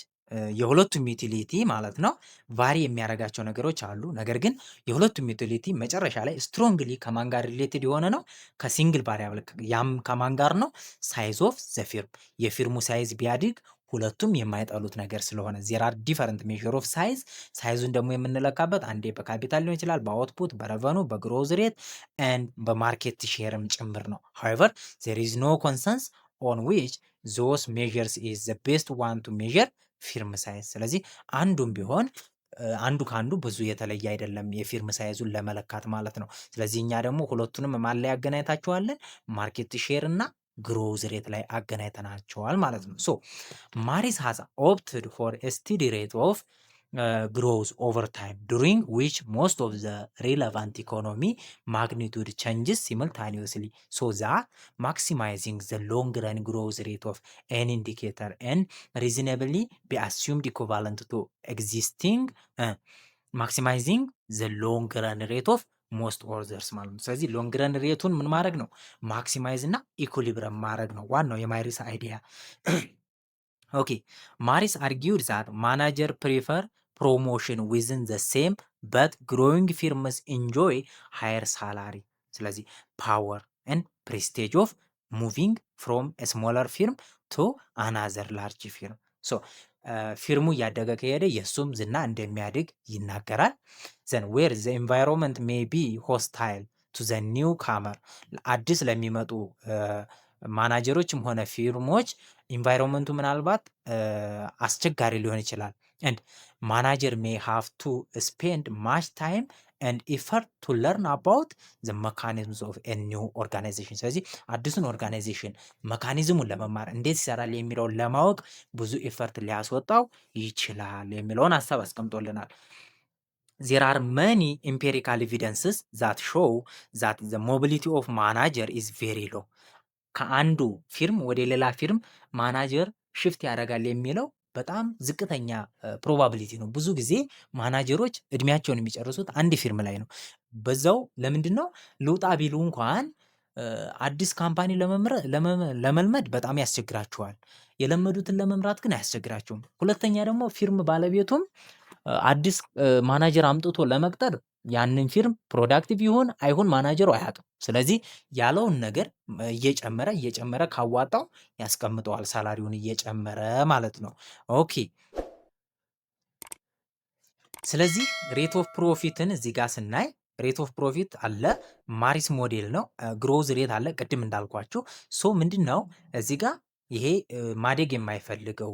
የሁለቱም ዩቲሊቲ ማለት ነው ቫሪ የሚያደርጋቸው ነገሮች አሉ። ነገር ግን የሁለቱም ዩቲሊቲ መጨረሻ ላይ ስትሮንግሊ ከማን ጋር ሪሌትድ የሆነ ነው? ከሲንግል ቫሪያብል። ያም ከማን ጋር ነው? ሳይዝ ኦፍ ዘ ፊርም። የፊርሙ ሳይዝ ቢያድግ ሁለቱም የማይጠሉት ነገር ስለሆነ ዜር አር ዲፈረንት ሜዥር ኦፍ ሳይዝ። ሳይዙን ደግሞ የምንለካበት አንዴ በካፒታል ሊሆን ይችላል፣ በአውትፑት፣ በረቨኑ፣ በግሮዝ ሬት ኤንድ በማርኬት ሼርም ጭምር ነው። ሃዌቨር ዜር ኢዝ ኖ ኮንሰንስ ኦን ዊች ዞስ ሜዥርስ ኢዝ ዘ ቤስት ዋን ቱ ሜዥር ፊርም ሳይዝ። ስለዚህ አንዱም ቢሆን አንዱ ከአንዱ ብዙ የተለየ አይደለም የፊርም ሳይዙን ለመለካት ማለት ነው። ስለዚህ እኛ ደግሞ ሁለቱንም ማን ላይ ያገናኝታቸዋለን? ማርኬት ሼር እና ግሮዝ ሬት ላይ አገናኝተናቸዋል ማለት ነው። ሶ ማሪስ ሃዝ ኦፕትድ ፎር ኤ ስቴዲ ሬት ኦፍ ግሮዝ ኦቨር ታይም ዱሪንግ ዊች ሞስት ኦፍ ዘ ሪለቫንት ኢኮኖሚ ማግኒቱድ ቼንጅስ ሲምልታኒየስሊ ሶ ዛት ማክሲማይዚንግ ዘ ሎንግ ረን ግሮዝ ሬት ኦፍ ኤን ኢንዲኬተር ኤን ሪዝነብሊ ቢ አስዩምድ ኢኩቫለንት ቱ ኤግዚስቲንግ ማክሲማይዚንግ ዘ ሎንግ ረን ሬት ኦፍ ሞስት ኦርደርስ ማለት ነው። ስለዚህ ሎንግ ረን ሬቱን ምን ማድረግ ነው? ማክሲማይዝ እና ኢኩሊብረም ማድረግ ነው ዋናው የማሪስ አይዲያ። ኦኬ ማሪስ አርጊውድ ዛት ማናጀር ፕሪፈር ፕሮሞሽን ዊዝን ዘ ሴም በት ግሮዊንግ ፊርምስ ኢንጆይ ሃየር ሳላሪ። ስለዚህ ፓወር ኤንድ ፕሬስቴጅ ኦፍ ሙቪንግ ፍሮም ስሞለር ፊርም ቱ አናዘር ላርጅ ፊርም። ሶ ፊርሙ እያደገ ከሄደ የእሱም ዝና እንደሚያድግ ይናገራል። ዘን ዌር ዘ ኤንቫይሮንመንት ሜይ ቢ ሆስታይል ቱ ዘ ኒው ካመር፣ አዲስ ለሚመጡ ማናጀሮችም ሆነ ፊርሞች ኢንቫይሮንመንቱ ምናልባት አስቸጋሪ ሊሆን ይችላል። ኤንድ ማናጀር ሜይ ሃቭ ቱ ስፔንድ ማች ታይም ኤንድ ኢፈርት ቱ ለርን አባውት ዘ መካኒዝምስ ኦፍ ኤ ኒው ኦርጋናይዜሽን። ስለዚህ አዲሱን ኦርጋናይዜሽን መካኒዝሙን ለመማር እንዴት ይሰራል የሚለውን ለማወቅ ብዙ ኢፈርት ሊያስወጣው ይችላል የሚለውን ሀሳብ አስቀምጦልናል። ዜር አር መኒ ኢምፔሪካል ኤቪደንስስ ዛት ሾው ዛት ዘ ሞቢሊቲ ኦፍ ማናጀር ኢዝ ቬሪ ሎ። ከአንዱ ፊርም ወደ ሌላ ፊርም ማናጀር ሽፍት ያደርጋል የሚለው በጣም ዝቅተኛ ፕሮባቢሊቲ ነው። ብዙ ጊዜ ማናጀሮች እድሜያቸውን የሚጨርሱት አንድ ፊርም ላይ ነው። በዛው ለምንድን ነው ልውጣ ቢሉ እንኳን አዲስ ካምፓኒ ለመልመድ በጣም ያስቸግራቸዋል። የለመዱትን ለመምራት ግን አያስቸግራቸውም። ሁለተኛ ደግሞ ፊርም ባለቤቱም አዲስ ማናጀር አምጥቶ ለመቅጠር ያንን ፊርም ፕሮዳክቲቭ ይሁን አይሁን ማናጀሩ አያውቅም። ስለዚህ ያለውን ነገር እየጨመረ ካዋጣው ያስቀምጠዋል፣ ሳላሪውን እየጨመረ ማለት ነው። ኦኬ ስለዚህ ሬት ኦፍ ፕሮፊትን እዚህ ጋር ስናይ ሬት ኦፍ ፕሮፊት አለ፣ ማሪስ ሞዴል ነው፣ ግሮዝ ሬት አለ። ቅድም እንዳልኳችሁ ሶ ምንድን ነው እዚህ ጋር ይሄ ማደግ የማይፈልገው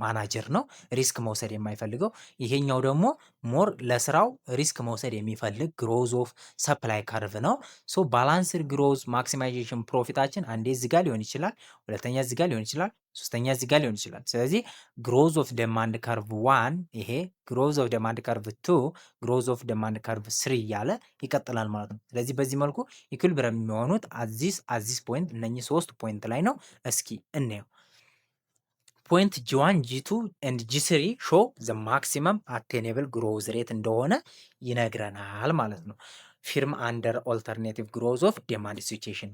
ማናጀር ነው፣ ሪስክ መውሰድ የማይፈልገው። ይሄኛው ደግሞ ሞር ለስራው ሪስክ መውሰድ የሚፈልግ ግሮዝ ኦፍ ሰፕላይ ከርቭ ነው። ሶ ባላንስድ ግሮዝ ማክሲማይዜሽን ፕሮፊታችን አንዴ እዚህ ጋር ሊሆን ይችላል፣ ሁለተኛ እዚህ ጋር ሊሆን ይችላል፣ ሶስተኛ እዚህ ጋር ሊሆን ይችላል። ስለዚህ ግሮዝ ኦፍ ደማንድ ከርቭ 1 ይሄ ግሮዝ ኦፍ ደማንድ ከርቭ 2 ግሮዝ ኦፍ ደማንድ ከርቭ 3 እያለ ይቀጥላል ማለት ነው። ስለዚህ በዚህ መልኩ ኢኩሊብረም የሚሆኑት አዚስ ፖይንት እነኚህ 3 ፖይንት ላይ ነው። እስኪ እንየው። ፖይንት ጂ1 ጂ2 ኤንድ ጂ3 ሾ ዘ ማክሲመም አቴኔብል ግሮዝ ሬት እንደሆነ ይነግረናል ማለት ነው። ፊርም አንደር ኦልተርኔቲቭ ግሮዝ ኦፍ ዴማንድ ሲቹዌሽን፣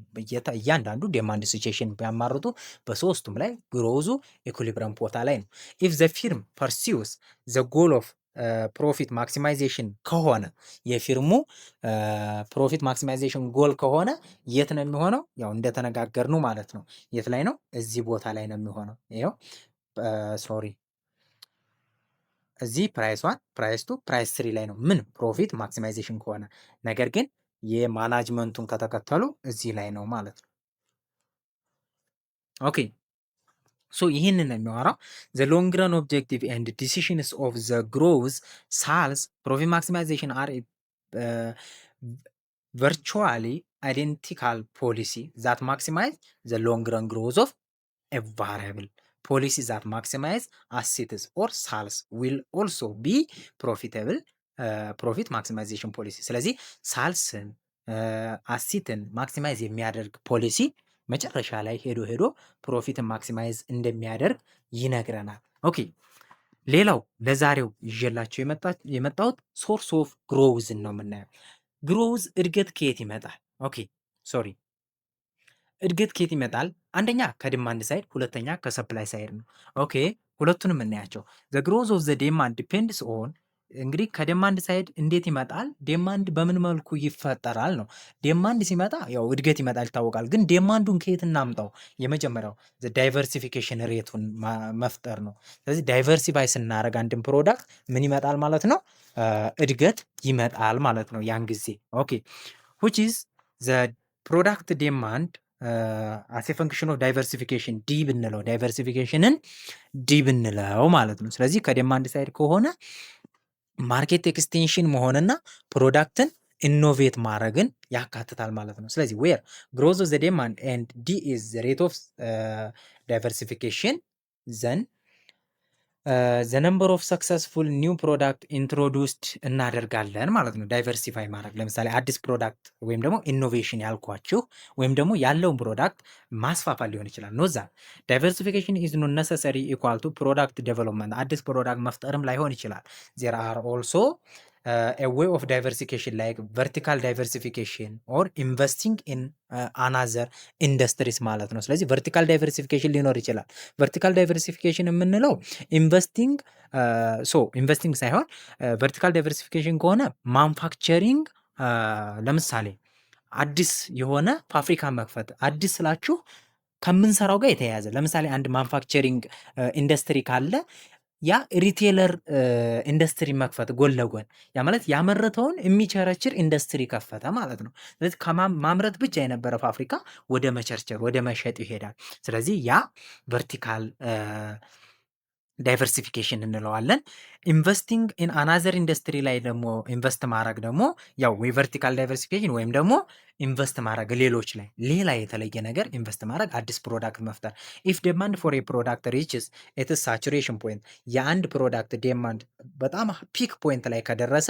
እያንዳንዱ ዴማንድ ሲቹዌሽን ቢያማርጡ በሶስቱም ላይ ግሮዙ ኢኩሊብረም ቦታ ላይ ነው። ኢፍ ዘ ፊርም ፐርሲውስ ዘ ጎል ኦፍ ፕሮፊት ማክሲማይዜሽን ከሆነ የፊርሙ ፕሮፊት ማክሲማይዜሽን ጎል ከሆነ የት ነው የሚሆነው? ያው እንደተነጋገርነው ማለት ነው። የት ላይ ነው? እዚህ ቦታ ላይ ነው የሚሆነው። ይኸው ሶሪ እዚህ ፕራይስ 1 ፕራይስ 2 ፕራይስ 3 ላይ ነው ምን ፕሮፊት ማክሲማይዜሽን ከሆነ። ነገር ግን የማናጅመንቱን ከተከተሉ እዚህ ላይ ነው ማለት ነው። ኦኬ ሶ ይህንን ነው የሚያወራው። ዘ ሎንግ ረን ኦብጀክቲቭ ኤንድ ዲሲሽንስ ኦፍ ዘ ግሮዝ ሳልስ ፕሮፊት ማክሲማይዜሽን አር ቨርቹዋሊ አይዴንቲካል ፖሊሲ ዛት ማክሲማይዝ ዘ ሎንግ ረን ግሮዝ ኦፍ a variable policy that maximize assets or sales will also be profitable ፕሮፊት ማክሲማይዜሽን ፖሊሲ። ስለዚህ ሳልስን አሲትን ማክሲማይዝ የሚያደርግ ፖሊሲ መጨረሻ ላይ ሄዶ ሄዶ ፕሮፊትን ማክሲማይዝ እንደሚያደርግ ይነግረናል። ኦኬ ሌላው ለዛሬው ይዤላቸው የመጣሁት ሶርስ ኦፍ ግሮውዝን ነው የምናየው። ግሮውዝ እድገት ከየት ይመጣል? ኦኬ ሶሪ እድገት ከየት ይመጣል? አንደኛ ከዲማንድ ሳይድ፣ ሁለተኛ ከሰፕላይ ሳይድ ነው። ኦኬ ሁለቱንም እናያቸው። ዘ ግሮዝ ኦፍ ዘ ዴማንድ ዲፔንድስ ኦን እንግዲህ ከዴማንድ ሳይድ እንዴት ይመጣል? ዴማንድ በምን መልኩ ይፈጠራል ነው። ዴማንድ ሲመጣ ያው እድገት ይመጣል ይታወቃል። ግን ዴማንዱን ከየት እናምጣው? የመጀመሪያው ዳይቨርሲፊኬሽን ሬቱን መፍጠር ነው። ስለዚህ ዳይቨርሲፋይ ስናደርግ አንድን ፕሮዳክት ምን ይመጣል ማለት ነው? እድገት ይመጣል ማለት ነው ያን ጊዜ። ኦኬ which is the product demand አስ ፈንክሽን ኦፍ ዳይቨርሲፊኬሽን ዲ ብንለው ዳይቨርሲፊኬሽንን ዲ ብንለው ማለት ነው። ስለዚህ ከዴማንድ ሳይድ ከሆነ ማርኬት ኤክስቴንሽን መሆንና ፕሮዳክትን ኢኖቬት ማድረግን ያካትታል ማለት ነው። ስለዚህ ዌር ግሮዝ ኦፍ ዘ ዴማንድ ኤንድ ዲ ኢዝ ዘ ሬት ኦፍ ዳይቨርሲፊኬሽን ዘን ዘ ነምበር ኦፍ ሰክሰስፉል ኒው ፕሮዳክት ኢንትሮዱስድ እናደርጋለን ማለት ነው። ዳይቨርሲፋይ ማድረግ ለምሳሌ አዲስ ፕሮዳክት ወይም ደግሞ ኢኖቬሽን ያልኳችሁ ወይም ደግሞ ያለውን ፕሮዳክት ማስፋፋት ሊሆን ይችላል። ኖዛ ዳይቨርሲፊኬሽን ኢዝ ኖት ነሰሰሪ ኢኳል ቱ ፕሮዳክት ዴቨሎፕመንት። አዲስ ፕሮዳክት መፍጠርም ላይሆን ይችላል። ዜር አር ኦልሶ a way of diversification like vertical diversification or investing in another industries ማለት ነው። ስለዚህ vertical diversification ሊኖር ይችላል። vertical diversification የምንለው ኢንቨስቲንግ ሳይሆን vertical diversification ከሆነ ማኑፋክቸሪንግ ለምሳሌ አዲስ የሆነ ፋብሪካ መክፈት፣ አዲስ ስላችሁ ከምንሰራው ጋር የተያያዘ ለምሳሌ አንድ ማኑፋክቸሪንግ ኢንዱስትሪ ካለ ያ ሪቴለር ኢንዱስትሪ መክፈት ጎን ለጎን ያ ማለት ያመረተውን የሚቸረችር ኢንዱስትሪ ከፈተ ማለት ነው። ስለዚህ ከማምረት ብቻ የነበረ ፋብሪካ ወደ መቸርቸር ወደ መሸጥ ይሄዳል። ስለዚህ ያ ቨርቲካል ዳይቨርሲፊኬሽን እንለዋለን። ኢንቨስቲንግ ኢን አናዘር ኢንዱስትሪ ላይ ደግሞ ኢንቨስት ማድረግ ደግሞ ያው ወይ ቨርቲካል ዳይቨርሲፊኬሽን ወይም ደግሞ ኢንቨስት ማድረግ ሌሎች ላይ ሌላ የተለየ ነገር ኢንቨስት ማድረግ አዲስ ፕሮዳክት መፍጠር። ኢፍ ዴማንድ ፎር ኤ ፕሮዳክት ሪችስ ኢትስ ሳቹሬሽን ፖይንት የአንድ ፕሮዳክት ዴማንድ በጣም ፒክ ፖይንት ላይ ከደረሰ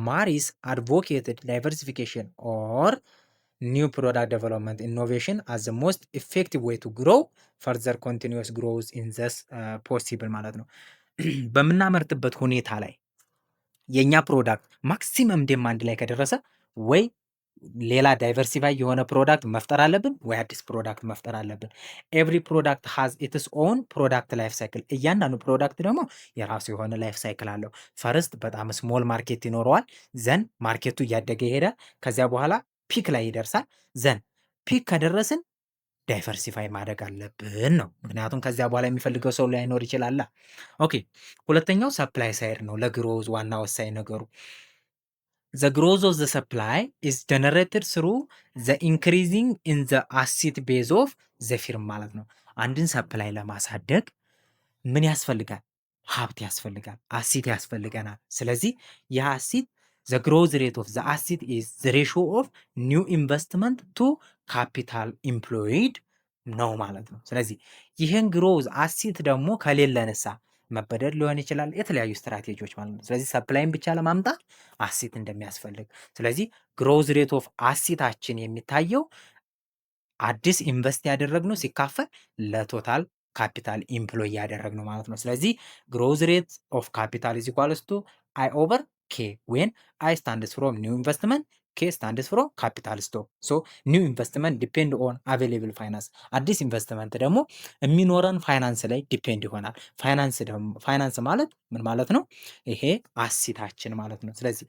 ማሪስ አድቮኬትድ ዳይቨርሲፊኬሽን ኦር ኒው ፕሮዳክት ዴቨሎፕመንት ኢኖቬሽን አዝ ዘ ሞስት ኢፌክቲቭ ዌይ ቱ ግሮው ፈርዘር ኮንቲኒዩስ ግሮውዝ ኢን ዘስ ፖሲብል ማለት ነው። በምናመርትበት ሁኔታ ላይ የእኛ ፕሮዳክት ማክሲመም ዴማንድ ላይ ከደረሰ ወይ ሌላ ዳይቨርሲፋይ የሆነ ፕሮዳክት መፍጠር አለብን ወይ አዲስ ፕሮዳክት መፍጠር አለብን። ኤቭሪ ፕሮዳክት ሃዝ ኢትስ ኦን ፕሮዳክት ላይፍ ሳይክል። እያንዳንዱ ፕሮዳክት ደግሞ የራሱ የሆነ ላይፍ ሳይክል አለው። ፈርስት በጣም ስሞል ማርኬት ይኖረዋል። ዘን ማርኬቱ እያደገ ይሄዳል። ከዚያ በኋላ ፒክ ላይ ይደርሳል። ዘን ፒክ ከደረስን ዳይቨርሲፋይ ማድረግ አለብን ነው። ምክንያቱም ከዚያ በኋላ የሚፈልገው ሰው ላይኖር ይችላል። ኦኬ ሁለተኛው ሰፕላይ ሳይድ ነው ለግሮዝ ዋና ወሳኝ ነገሩ። ዘ ግሮዝ ኦፍ ዘ ሰፕላይ ኢዝ ጀነሬትድ ስሩ ዘ ኢንክሪዚንግ ኢን ዘ አሲት ቤዝ ኦፍ ዘ ፊርም ማለት ነው። አንድን ሰፕላይ ለማሳደግ ምን ያስፈልጋል? ሀብት ያስፈልጋል፣ አሲት ያስፈልገናል። ስለዚህ ይህ አሲት ዘ ግሮዝ ሬት ኦፍ ዘ አሲት ኢዝ ዘ ሬሾ ኦፍ ኒው ኢንቨስትመንት ቱ ካፒታል ኢምፕሎይድ ነው ማለት ነው። ስለዚህ ይህን ግሮዝ አሲት ደግሞ ከሌለንሳ መበደር ሊሆን ይችላል፣ የተለያዩ ስትራቴጂዎች ማለት ነው። ስለዚህ ሰፕላይን ብቻ ለማምጣት አሲት እንደሚያስፈልግ፣ ስለዚህ ግሮዝ ሬት ኦፍ አሲታችን የሚታየው አዲስ ኢንቨስት ያደረግነው ሲካፈል ለቶታል ካፒታል ኢምፕሎይ ያደረግነው ማለት ነው። ስለዚህ ግሮዝ ሬት ኦፍ ካፒታል ኢዝ ኢኳልስ ቱ አይ ኦቨር ኬ ዌን አይ ስታንድስ ፍሮም ኒው ኢንቨስትመንት ኬ ስታንድስ ፍሮም ካፒታል ስቶክ። ሶ ኒው ኢንቨስትመንት ዲፔንድ ኦን አቬሌብል ፋይናንስ። አዲስ ኢንቨስትመንት ደግሞ የሚኖረን ፋይናንስ ላይ ዲፔንድ ይሆናል። ፋይናንስ ማለት ምን ማለት ነው? ይሄ አሲታችን ማለት ነው። ስለዚህ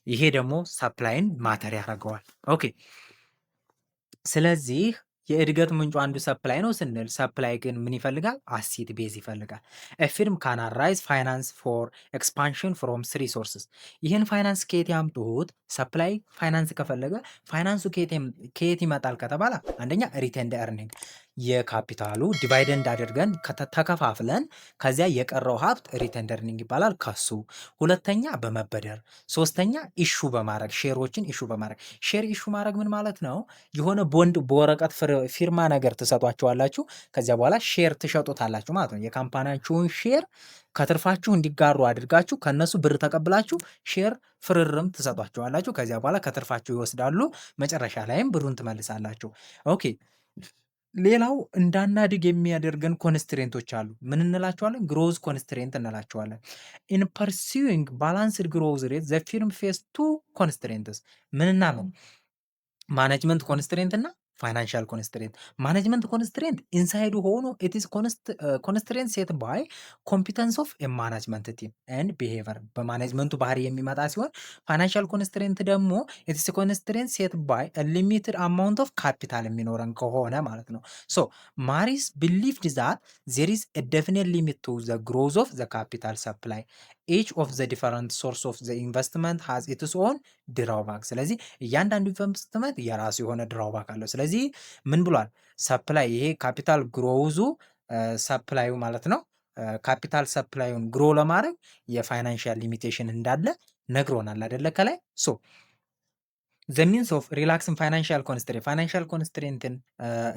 ይሄ ደግሞ ሰፕላይን ማተር ያደርገዋል። ኦኬ ስለዚህ የእድገት ምንጩ አንዱ ሰፕላይ ነው ስንል ሰፕላይ ግን ምን ይፈልጋል? አሲት ቤዝ ይፈልጋል። ፊርም ካን ራይዝ ፋይናንስ ፎር ኤክስፓንሽን ፍሮም ስሪ ሶርስስ። ይህን ፋይናንስ ከየት ያምጡት? ሰፕላይ ፋይናንስ ከፈለገ ፋይናንሱ ከየት ይመጣል ከተባለ አንደኛ ሪቴንድ ኤርኒንግ የካፒታሉ ዲቫይደንድ አድርገን ተከፋፍለን ከዚያ የቀረው ሀብት ሪቴንድ ኤርኒንግ ይባላል ከሱ። ሁለተኛ በመበደር፣ ሶስተኛ ኢሹ በማድረግ ሼሮችን ኢሹ በማድረግ። ሼር ኢሹ ማድረግ ምን ማለት ነው? የሆነ ቦንድ በወረቀት ፊርማ ነገር ትሰጧቸዋላችሁ። ከዚያ በኋላ ሼር ትሸጡታላችሁ ማለት ነው። የካምፓኒያችሁን ሼር ከትርፋችሁ እንዲጋሩ አድርጋችሁ ከነሱ ብር ተቀብላችሁ ሼር ፍርርም ትሰጧቸዋላችሁ። ከዚያ በኋላ ከትርፋችሁ ይወስዳሉ። መጨረሻ ላይም ብሩን ትመልሳላችሁ። ኦኬ። ሌላው እንዳናድግ የሚያደርገን ኮንስትሬንቶች አሉ። ምን እንላቸዋለን? ግሮዝ ኮንስትሬንት እንላቸዋለን። ኢን ፐርሲዊንግ ባላንስድ ግሮዝ ሬት ዘ ፊርም ፌስ ቱ ኮንስትሬንትስ። ምንና ምን? ማኔጅመንት ኮንስትሬንት እና ፋይናንሻል ኮንስትሬንት። ማኔጅመንት ኮንስትሬንት ኢንሳይድ ሆኖ ኢት ኢዝ ኮንስትሬንት ሴት ባይ ኮምፒተንስ ኦፍ የማናጅመንት ቲም ኤንድ ቢሄቨር፣ በማኔጅመንቱ ባህሪ የሚመጣ ሲሆን ፋይናንሻል ኮንስትሬንት ደግሞ ኢት ኢዝ ኮንስትሬንት ሴት ባይ ሊሚትድ አማውንት ኦፍ ካፒታል የሚኖረን ከሆነ ማለት ነው። ሶ ማሪስ ቢሊቭድ ዛት ዜር ኢዝ ኤ ዴፊኒት ሊሚት ቱ ዘ ግሮዝ ኦፍ ዘ ካፒታል ሰፕላይ ኢች ኦፍ ዘ ዲፈረንት ሶርስ ኦፍ ዘ ኢንቨስትመንት ሃዝ ኢትስ ኦን ድራውባክ። ስለዚህ እያንዳንዱ ኢንቨስትመንት የራሱ የሆነ ድራውባክ አለው። ስለዚህ ምን ብሏል? ሰፕላይ፣ ይሄ ካፒታል ግሮውዙ ሰፕላዩ ማለት ነው። ካፒታል ሰፕላዩን ግሮ ለማድረግ የፋይናንሻል ሊሚቴሽን እንዳለ ነግሮናል አይደለ? ከላይ ሶ ዘ ሚንስ ኦፍ ሪላክስን ፋይናንሻል ኮንስትሬንት፣ ፋይናንሻል ኮንስትሬንትን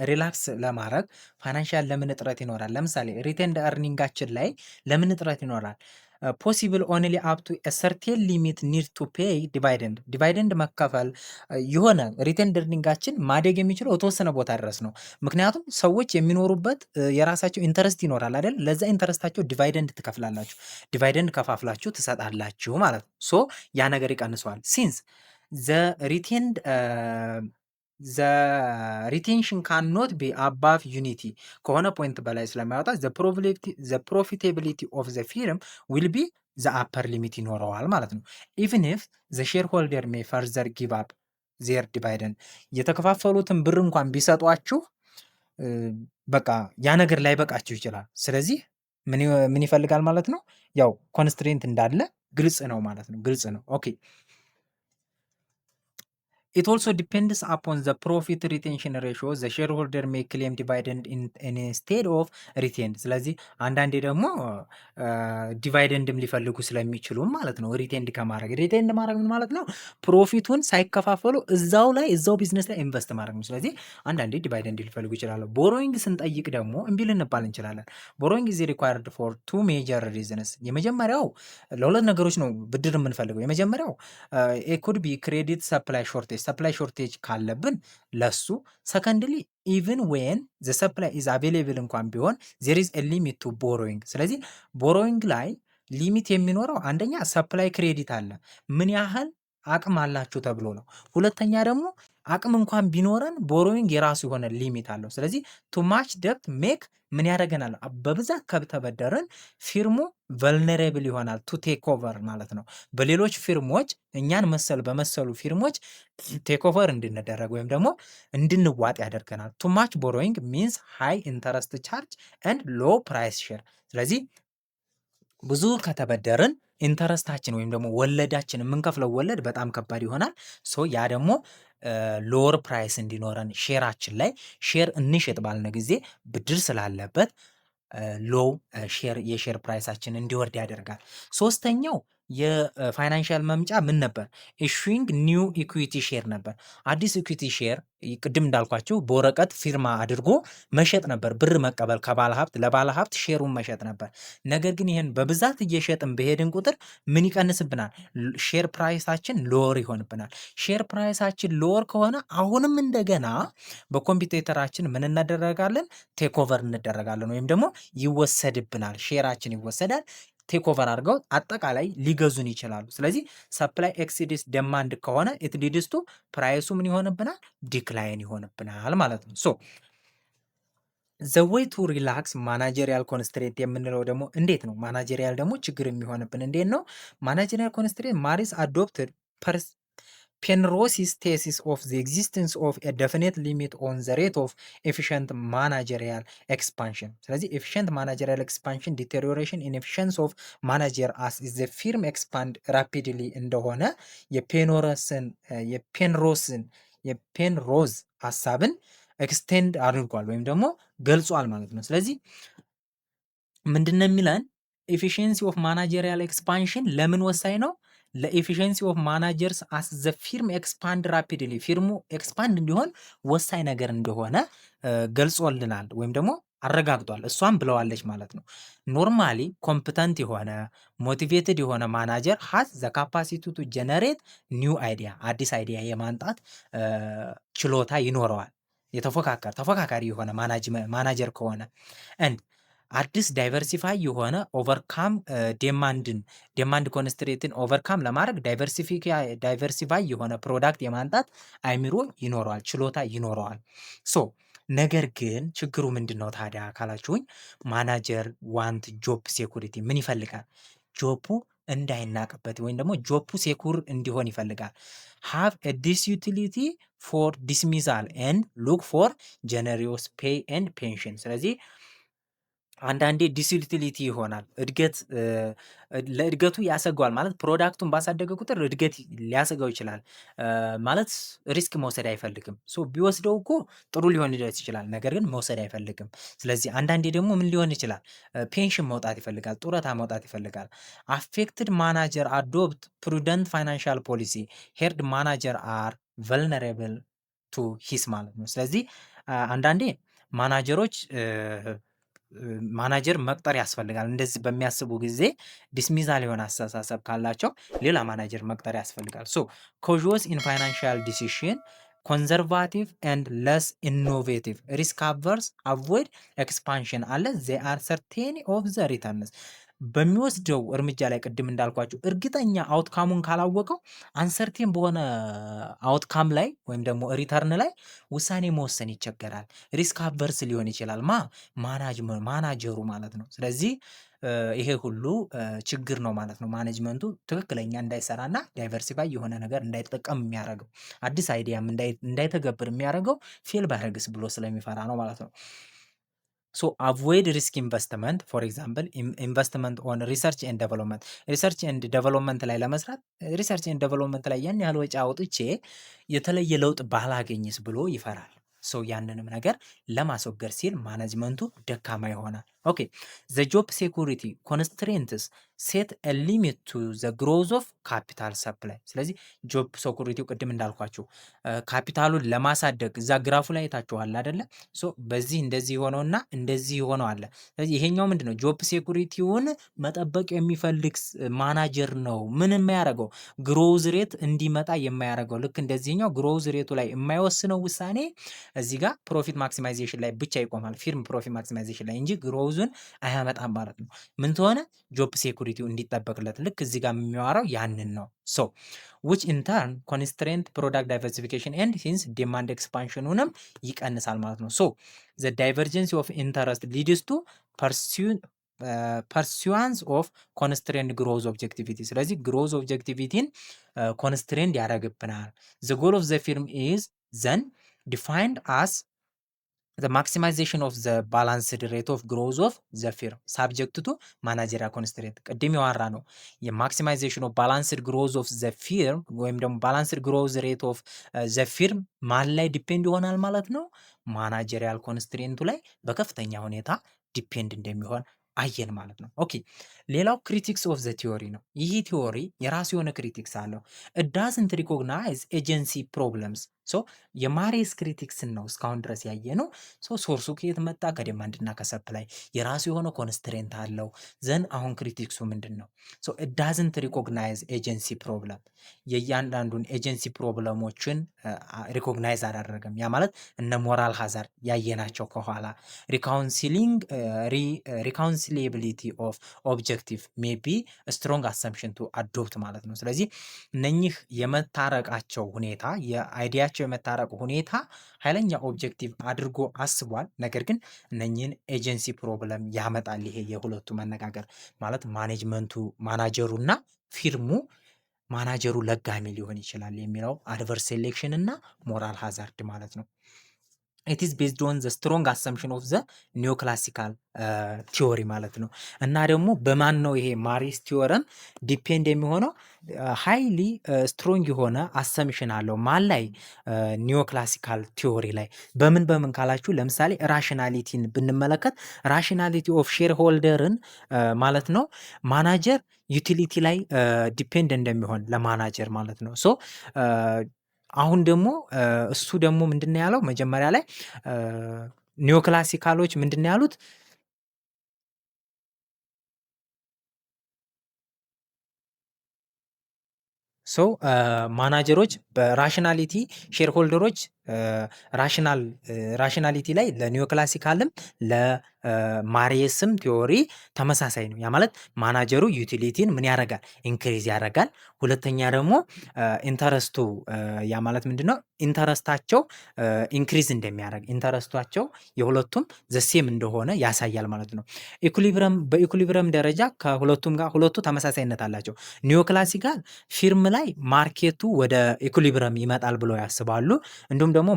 ሪላክስ ለማድረግ ፋይናንሻል ለምን እጥረት ይኖራል? ለምሳሌ ሪቴንድ እርኒንጋችን ላይ ለምን እጥረት ይኖራል? ፖሲብል ኦንሊ አፕ ቱ ሰርቴን ሊሚት ኒድ ቱ ፔይ ዲቫይደንድ፣ ዲቫይደንድ መከፈል የሆነ ሪቴንድ እርኒንጋችን ማደግ የሚችለው የተወሰነ ቦታ ድረስ ነው። ምክንያቱም ሰዎች የሚኖሩበት የራሳቸው ኢንተረስት ይኖራል አይደል? ለዛ ኢንተረስታቸው ዲቫይደንድ ትከፍላላችሁ፣ ዲቫይደንድ ከፋፍላችሁ ትሰጣላችሁ ማለት ነው። ሶ ያ ነገር ይቀንሰዋል። ሲንስ ዘ ሪቴንሽን ካን ኖት ቢ አባቭ ዩኒቲ ከሆነ ፖይንት በላይ ስለማይወጣ ዘ ፕሮፊታቢሊቲ ኦፍ ዘ ፊርም ዊል ቢ ዘ አፐር ሊሚት ይኖረዋል ማለት ነው። ኢቭን ኢፍ ዘ ሼር ሆልደር ሜይ ፈርዘር ጊቭ አፕ ዜር ዲቫይደንድ፣ የተከፋፈሉትን ብር እንኳን ቢሰጧችሁ በቃ ያ ነገር ላይ በቃችሁ ይችላል። ስለዚህ ምን ይፈልጋል ማለት ነው? ያው ኮንስትሬንት እንዳለ ግልጽ ነው ማለት ነው። ግልጽ ነው። ኦኬ። It also depends upon the profit retention ratio. The shareholder may claim dividend instead of retained. ስለዚህ አንዳንዴ ደግሞ ዲቫይደንድም ሊፈልጉ ስለሚችሉ ማለት ነው። ሪቴንድ ከማድረግ ሪቴንድ ማድረግ ምን ማለት ነው? ፕሮፊቱን ሳይከፋፈሉ እዛው ላይ እዛው ቢዝነስ ላይ ኢንቨስት ማድረግ ነው። ስለዚህ አንዳንዴ ዲቫይደንድ ሊፈልጉ ይችላሉ። ቦሮዊንግ ስንጠይቅ ደግሞ እምቢ ልንባል እንችላለን። ቦሮዊንግ ኢዝ ሪኳየርድ ፎር ቱ ሜጀር ሪዝንስ። የመጀመሪያው ለሁለት ነገሮች ነው ብድር የምንፈልገው። የመጀመሪያው ኩድ ቢ ክሬዲት ሰፕላይ ሾርቴጅ፣ ሰፕላይ ሾርቴጅ ካለብን ለሱ። ሰከንድሊ ኢቭን ዌን ዘ ሰፕላይ ኢዝ አቬሌብል እንኳን ቢሆን ዜር ኢዝ ኤ ሊሚት ቱ ቦሮዊንግ። ስለዚህ ቦሮዊንግ ላይ ሊሚት የሚኖረው አንደኛ ሰፕላይ ክሬዲት አለ፣ ምን ያህል አቅም አላችሁ ተብሎ ነው። ሁለተኛ ደግሞ አቅም እንኳን ቢኖረን ቦሮዊንግ የራሱ የሆነ ሊሚት አለው። ስለዚህ ቱ ማች ደብት ሜክ ምን ያደርገናል? በብዛት ከተበደርን ፊርሙ ቨልነሬብል ይሆናል ቱ ቴክ ኦቨር ማለት ነው። በሌሎች ፊርሞች እኛን በመሰሉ ፊርሞች ቴክ ኦቨር እንድንደረግ ወይም ደግሞ እንድንዋጥ ያደርገናል። ቱ ማች ቦሮዊንግ ሚንስ ሃይ ኢንተረስት ቻርጅ ኤንድ ሎ ፕራይስ ሼር። ስለዚህ ብዙ ከተበደርን ኢንተረስታችን ወይም ደግሞ ወለዳችን የምንከፍለው ወለድ በጣም ከባድ ይሆናል። ሶ ያ ደግሞ ሎወር ፕራይስ እንዲኖረን ሼራችን ላይ ሼር እንሽጥ ባልነ ጊዜ ብድር ስላለበት ሎው የሼር ፕራይሳችን እንዲወርድ ያደርጋል። ሶስተኛው የፋይናንሻል መምጫ ምን ነበር? ኢሹዊንግ ኒው ኢኩዊቲ ሼር ነበር። አዲስ ኢኩዊቲ ሼር ቅድም እንዳልኳችሁ በወረቀት ፊርማ አድርጎ መሸጥ ነበር። ብር መቀበል ከባለ ሀብት ለባለ ሀብት ሼሩን መሸጥ ነበር። ነገር ግን ይህን በብዛት እየሸጥን በሄድን ቁጥር ምን ይቀንስብናል? ሼር ፕራይሳችን ሎወር ይሆንብናል። ሼር ፕራይሳችን ሎወር ከሆነ አሁንም እንደገና በኮምፒውተራችን ምን እናደረጋለን? ቴክኦቨር እንደረጋለን ወይም ደግሞ ይወሰድብናል። ሼራችን ይወሰዳል። ቴክኦቨር አድርገው አጠቃላይ ሊገዙን ይችላሉ። ስለዚህ ሰፕላይ ኤክሲድስ ደማንድ ከሆነ ኢት ሊድስ ቱ ፕራይሱ ምን ይሆንብናል? ዲክላይን ይሆንብናል ማለት ነው። ሶ ዘ ዌይ ቱ ሪላክስ ማናጀሪያል ኮንስትሬንት የምንለው ደግሞ እንዴት ነው? ማናጀሪያል ደግሞ ችግር የሚሆንብን እንዴት ነው? ማናጀሪያል ኮንስትሬንት ማሪስ አዶፕትድ Penrose's thesis of the existence of a definite limit on the rate of efficient managerial expansion. ስለዚህ efficient managerial expansion deterioration in efficiency of manager as the firm expand rapidly እንደሆነ የፔንሮዝ ሀሳብን ኤክስቴንድ አድርጓል ወይም ደግሞ ገልጿል ማለት ነው። ስለዚህ ምንድነው የሚለን ኤፊሽንሲ ኦፍ ማናጀሪያል ኤክስፓንሽን ለምን ወሳኝ ነው? ለኤፊሽንሲ ኦፍ ማናጀርስ አስ ዘ ፊርም ኤክስፓንድ ራፒድሊ ፊርሙ ኤክስፓንድ እንዲሆን ወሳኝ ነገር እንደሆነ ገልጾልናል ወይም ደግሞ አረጋግጧል። እሷም ብለዋለች ማለት ነው። ኖርማሊ ኮምፕተንት የሆነ ሞቲቬትድ የሆነ ማናጀር ሃዝ ዘ ካፓሲቲ ቱ ጀነሬት ኒው አይዲያ አዲስ አይዲያ የማንጣት ችሎታ ይኖረዋል። ተፎካካሪ የሆነ ማናጀር ከሆነ ኤንድ አዲስ ዳይቨርሲፋይ የሆነ ኦቨርካም ዴማንድ ኮንስትሬትን ኦቨርካም ለማድረግ ዳይቨርሲፋይ የሆነ ፕሮዳክት የማንጣት አይምሮ ይኖረዋል፣ ችሎታ ይኖረዋል። ሶ ነገር ግን ችግሩ ምንድን ነው ታዲያ ካላችሁኝ፣ ማናጀር ዋንት ጆብ ሴኩሪቲ ምን ይፈልጋል? ጆቡ እንዳይናቅበት ወይም ደግሞ ጆቡ ሴኩር እንዲሆን ይፈልጋል። ሃቭ ዲስ ዩቲሊቲ ፎር ዲስሚሳል ኤንድ ሉክ ፎር ጀነሪዮስ ፔይ ኤንድ ፔንሽን። ስለዚህ አንዳንዴ ዲስዩቲሊቲ ይሆናል። ለእድገቱ ያሰገዋል ማለት ፕሮዳክቱን ባሳደገ ቁጥር እድገት ሊያሰገው ይችላል። ማለት ሪስክ መውሰድ አይፈልግም። ቢወስደው እኮ ጥሩ ሊሆን ይችላል፣ ነገር ግን መውሰድ አይፈልግም። ስለዚህ አንዳንዴ ደግሞ ምን ሊሆን ይችላል? ፔንሽን መውጣት ይፈልጋል፣ ጡረታ መውጣት ይፈልጋል። አፌክትድ ማናጀር አዶፕት ፕሩደንት ፋይናንሻል ፖሊሲ ሄርድ ማናጀር አር ቨልነሬብል ቱ ሂስ ማለት ነው። ስለዚህ አንዳንዴ ማናጀሮች ማናጀር መቅጠር ያስፈልጋል። እንደዚህ በሚያስቡ ጊዜ ዲስሚዛል የሆነ አስተሳሰብ ካላቸው ሌላ ማናጀር መቅጠር ያስፈልጋል። ኮዥስ ኢን ፋይናንሻል ዲሲሽን ኮንዘርቫቲቭ ኤንድ ለስ ኢኖቬቲቭ ሪስክ አቨርስ አቮይድ ኤክስፓንሽን አለ ዜ አር ሰርቴን ኦፍ ዘ ሪተርንስ በሚወስደው እርምጃ ላይ ቅድም እንዳልኳቸው እርግጠኛ አውትካሙን ካላወቀው አንሰርቴን በሆነ አውትካም ላይ ወይም ደግሞ ሪተርን ላይ ውሳኔ መወሰን ይቸገራል። ሪስክ አቨርስ ሊሆን ይችላል ማናጀሩ ማለት ነው። ስለዚህ ይሄ ሁሉ ችግር ነው ማለት ነው። ማኔጅመንቱ ትክክለኛ እንዳይሰራና ዳይቨርሲፋይ የሆነ ነገር እንዳይጠቀም የሚያደርገው አዲስ አይዲያም እንዳይተገብር የሚያደርገው ፌል ባያደርግስ ብሎ ስለሚፈራ ነው ማለት ነው። አቮይድ ሪስክ ኢንቨስትመንት ፎር ኤግዛምፕል ኢንቨስትመንት ኦን ሪሰርች ኤንድ ዴቨሎፕመንት ሪሰርች ኤንድ ዴቨሎፕመንት ላይ ለመስራት ሪሰርች ኤንድ ዴቨሎፕመንት ላይ ያን ያህል ወጪ አውጥቼ የተለየ ለውጥ ባላገኝስ ብሎ ይፈራል። ያንንም ነገር ለማስወገድ ሲል ማኔጅመንቱ ደካማ ይሆናል። ኦኬ ዘ ጆብ ሴኩሪቲ ኮንስትሬንትስ ሴት ሊሚት ቱ ዘ ግሮዝ ኦፍ ካፒታል ሰፕላይ። ስለዚህ ጆብ ሴኩሪቲው ቅድም እንዳልኳችሁ ካፒታሉን ለማሳደግ እዛ ግራፉ ላይ ታችኋል አይደለ? በዚህ እንደዚህ ሆነውና እንደዚህ ሆነው አለ። ስለዚህ ይሄኛው ምንድን ነው? ጆብ ሴኩሪቲውን መጠበቅ የሚፈልግ ማናጀር ነው ምን የማያደርገው ግሮዝ ሬት እንዲመጣ የማያደርገው ልክ እንደዚህኛው ግሮዝ ሬቱ ላይ የማይወስነው ውሳኔ እዚህ ጋር ፕሮፊት ማክሲማይዜሽን ላይ ብቻ ይቆማል። ፊርም ፕሮፊት ማክሲማይዜሽን ላይ እንጂ ግሮውዙን አያመጣም ማለት ነው። ምን ተሆነ ጆብ ሴኩሪቲው እንዲጠበቅለት ልክ እዚህ ጋር የሚያወራው ያንን ነው። which in turn constraint product diversification and hence demand expansionንም ይቀንሳል ማለት ነው። the divergence of interest leads to pursuance of constrained growth objectivity። ስለዚህ growth objectivity-ን constrained ያደርግብናል። the goal of the firm is then defined as the maximization of the balanced rate of growth of the firm subject to managerial constraint። ቅድም ያወራ ነው የማክሲማይዜሽን ኦፍ ባላንስድ ግሮዝ ኦፍ ዘ ፊርም ወይም ደግሞ ባላንስድ ግሮዝ ሬት ኦፍ ዘ ፊርም ማን ላይ ዲፔንድ ይሆናል ማለት ነው? ማናጀሪያል ኮንስትሬንቱ ላይ በከፍተኛ ሁኔታ ዲፔንድ እንደሚሆን አየን ማለት ነው። ኦኬ ሌላው ክሪቲክስ ኦፍ ዘ ቲዮሪ ነው። ይህ ቲዮሪ የራሱ የሆነ ክሪቲክስ አለው። ዳዝንት ሪኮግናይዝ ኤጀንሲ ፕሮብለምስ። የማሬስ ክሪቲክስን ነው እስካሁን ድረስ ያየ ነው። ሶርሱ ከየት መጣ? ከዲማንድና ከሰፕላይ የራሱ የሆነ ኮንስትሬንት አለው። ዘን አሁን ክሪቲክሱ ምንድን ነው? ዳዝንት ሪኮግናይዝ ኤጀንሲ ፕሮብለም የእያንዳንዱን ኤጀንሲ ፕሮብለሞችን ሪኮግናይዝ አላደረገም። ያ ማለት እነ ሞራል ሃዛርድ ያየናቸው ከኋላ ሪካውንሲሊቢሊቲ ኦፍ ኦብጀክቲቭ ሜይ ቢ ስትሮንግ አሰምፕሽን ቱ አዶፕት ማለት ነው። ስለዚህ እነኚህ የመታረቃቸው ሁኔታ የአይዲያቸው የመታረቁ ሁኔታ ኃይለኛ ኦብጀክቲቭ አድርጎ አስቧል። ነገር ግን እነኚህን ኤጀንሲ ፕሮብለም ያመጣል። ይሄ የሁለቱ መነጋገር ማለት ማናጀሩ እና ፊርሙ ማናጀሩ ለጋሚ ሊሆን ይችላል የሚለው አድቨርስ ሴሌክሽን እና ሞራል ሃዛርድ ማለት ነው። ኢት ኢዝ ቤዝድ ኦን ዘ ስትሮንግ አሰምፕሽን ኦፍ ዘ ኒዮክላሲካል ቲዮሪ ማለት ነው። እና ደግሞ በማን ነው ይሄ ማሪስ ቲዮረም ዲፔንድ የሚሆነው? ሃይሊ ስትሮንግ የሆነ አሰምሽን አለው ማን ላይ? ኒዮክላሲካል ቲዮሪ ላይ። በምን በምን ካላችሁ ለምሳሌ ራሽናሊቲን ብንመለከት ራሽናሊቲ ኦፍ ሼር ሆልደርን ማለት ነው ማናጀር ዩቲሊቲ ላይ ዲፔንድ እንደሚሆን ለማናጀር ማለት ነው። ሶ አሁን ደግሞ እሱ ደግሞ ምንድነው ያለው መጀመሪያ ላይ ኒዮክላሲካሎች ምንድነው ያሉት? ሶ ማናጀሮች በራሽናሊቲ ሼርሆልደሮች ራሽናሊቲ ላይ ለኒዮክላሲካልም ለማሪየስም ቲዮሪ ተመሳሳይ ነው። ያ ማለት ማናጀሩ ዩቲሊቲን ምን ያደርጋል? ኢንክሪዝ ያደርጋል። ሁለተኛ ደግሞ ኢንተረስቱ ያ ማለት ምንድነው? ኢንተረስታቸው ኢንክሪዝ እንደሚያደርግ ኢንተረስቷቸው የሁለቱም ዘሴም እንደሆነ ያሳያል ማለት ነው። በኢኩሊብረም ደረጃ ከሁለቱም ጋር ሁለቱ ተመሳሳይነት አላቸው። ኒዮክላሲካል ፊርም ላይ ማርኬቱ ወደ ኢኩሊብረም ይመጣል ብለው ያስባሉ። እንዲሁም ደግሞ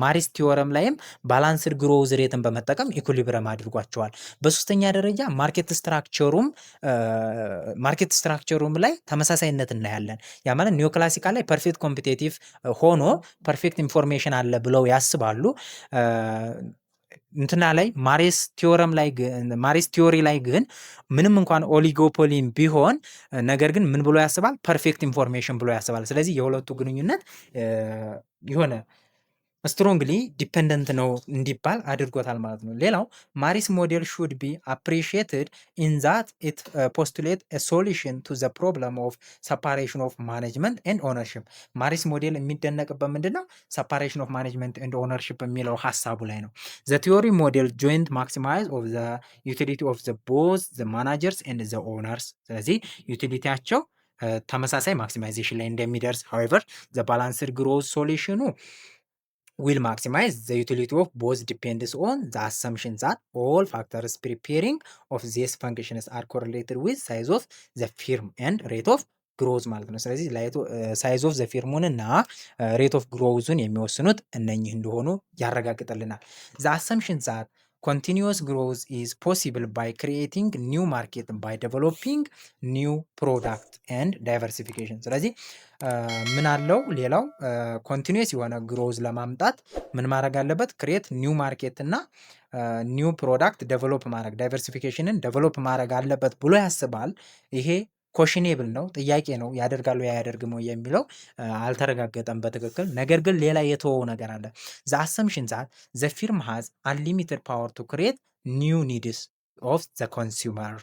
ማሪስ ቲዮረም ላይም ባላንስድ ግሮዝ ሬትን በመጠቀም ኢኩሊብረም አድርጓቸዋል። በሶስተኛ ደረጃ ማርኬት ስትራክቸሩም ላይ ተመሳሳይነት እናያለን። ያ ማለት ኒዮክላሲካል ላይ ፐርፌክት ኮምፒቴቲቭ ሆኖ ፐርፌክት ኢንፎርሜሽን አለ ብለው ያስባሉ። እንትና ላይ ማሪስ ቲዮሪ ላይ ግን ምንም እንኳን ኦሊጎፖሊም ቢሆን ነገር ግን ምን ብሎ ያስባል? ፐርፌክት ኢንፎርሜሽን ብሎ ያስባል። ስለዚህ የሁለቱ ግንኙነት የሆነ ስትሮንግሊ ዲፔንደንት ነው እንዲባል አድርጎታል ማለት ነው። ሌላው ማሪስ ሞዴል ሹድ ቢ አፕሪሺየትድ ኢን ዛት ኢት ፖስቱሌት ኤ ሶሉሽን ቱ ዘ ፕሮብለም ኦፍ ሰፓሬሽን ኦፍ ማኔጅመንት ኤንድ ኦነርሽፕ። ማሪስ ሞዴል የሚደነቅበት ምንድን ነው? ሰፓሬሽን ኦፍ ማኔጅመንት ኤንድ ኦነርሽፕ የሚለው ሀሳቡ ላይ ነው። ዘ ቲዮሪ ሞዴል ጆይንት ማክሲማይዝ ኦፍ ዘ ዩቲሊቲ ኦፍ ዘ ቦዝ ዘ ማናጀርስ ኤንድ ዘ ኦነርስ። ስለዚህ ዩቲሊቲያቸው ተመሳሳይ ማክሲማይዜሽን ላይ እንደሚደርስ however the balanced growth solution will maximize the utility of both depends on the assumption that all factors preparing of these functions are correlated with size of the firm and rate of ግሮዝ ማለት ነው። ስለዚህ ሳይዝ ኦፍ ዘ ፊርሙን እና ሬት ኦፍ ግሮዙን የሚወስኑት እነኚህ እንደሆኑ ያረጋግጥልናል። ዘ አሰምሽን ዛት continuous growth is possible by creating new market by developing new product and diversification። ስለዚህ ምን አለው ሌላው ኮንቲኒየስ የሆነ ግሮዝ ለማምጣት ምን ማድረግ አለበት? ክሬት ኒው ማርኬት እና ኒው ፕሮዳክት ዴቨሎፕ ማድረግ ዳይቨርሲፊኬሽንን ዴቨሎፕ ማድረግ አለበት ብሎ ያስባል። ይሄ ኮሽኔብል ነው፣ ጥያቄ ነው። ያደርጋሉ ያደርግም የሚለው አልተረጋገጠም በትክክል። ነገር ግን ሌላ የተወው ነገር አለ። ዘ አሰምሽን ዛት ዘ ፊርም ሃዝ አንሊሚትድ ፓወር ቱ ክሬት ኒው ኒድስ ኦፍ ዘ ኮንሱመር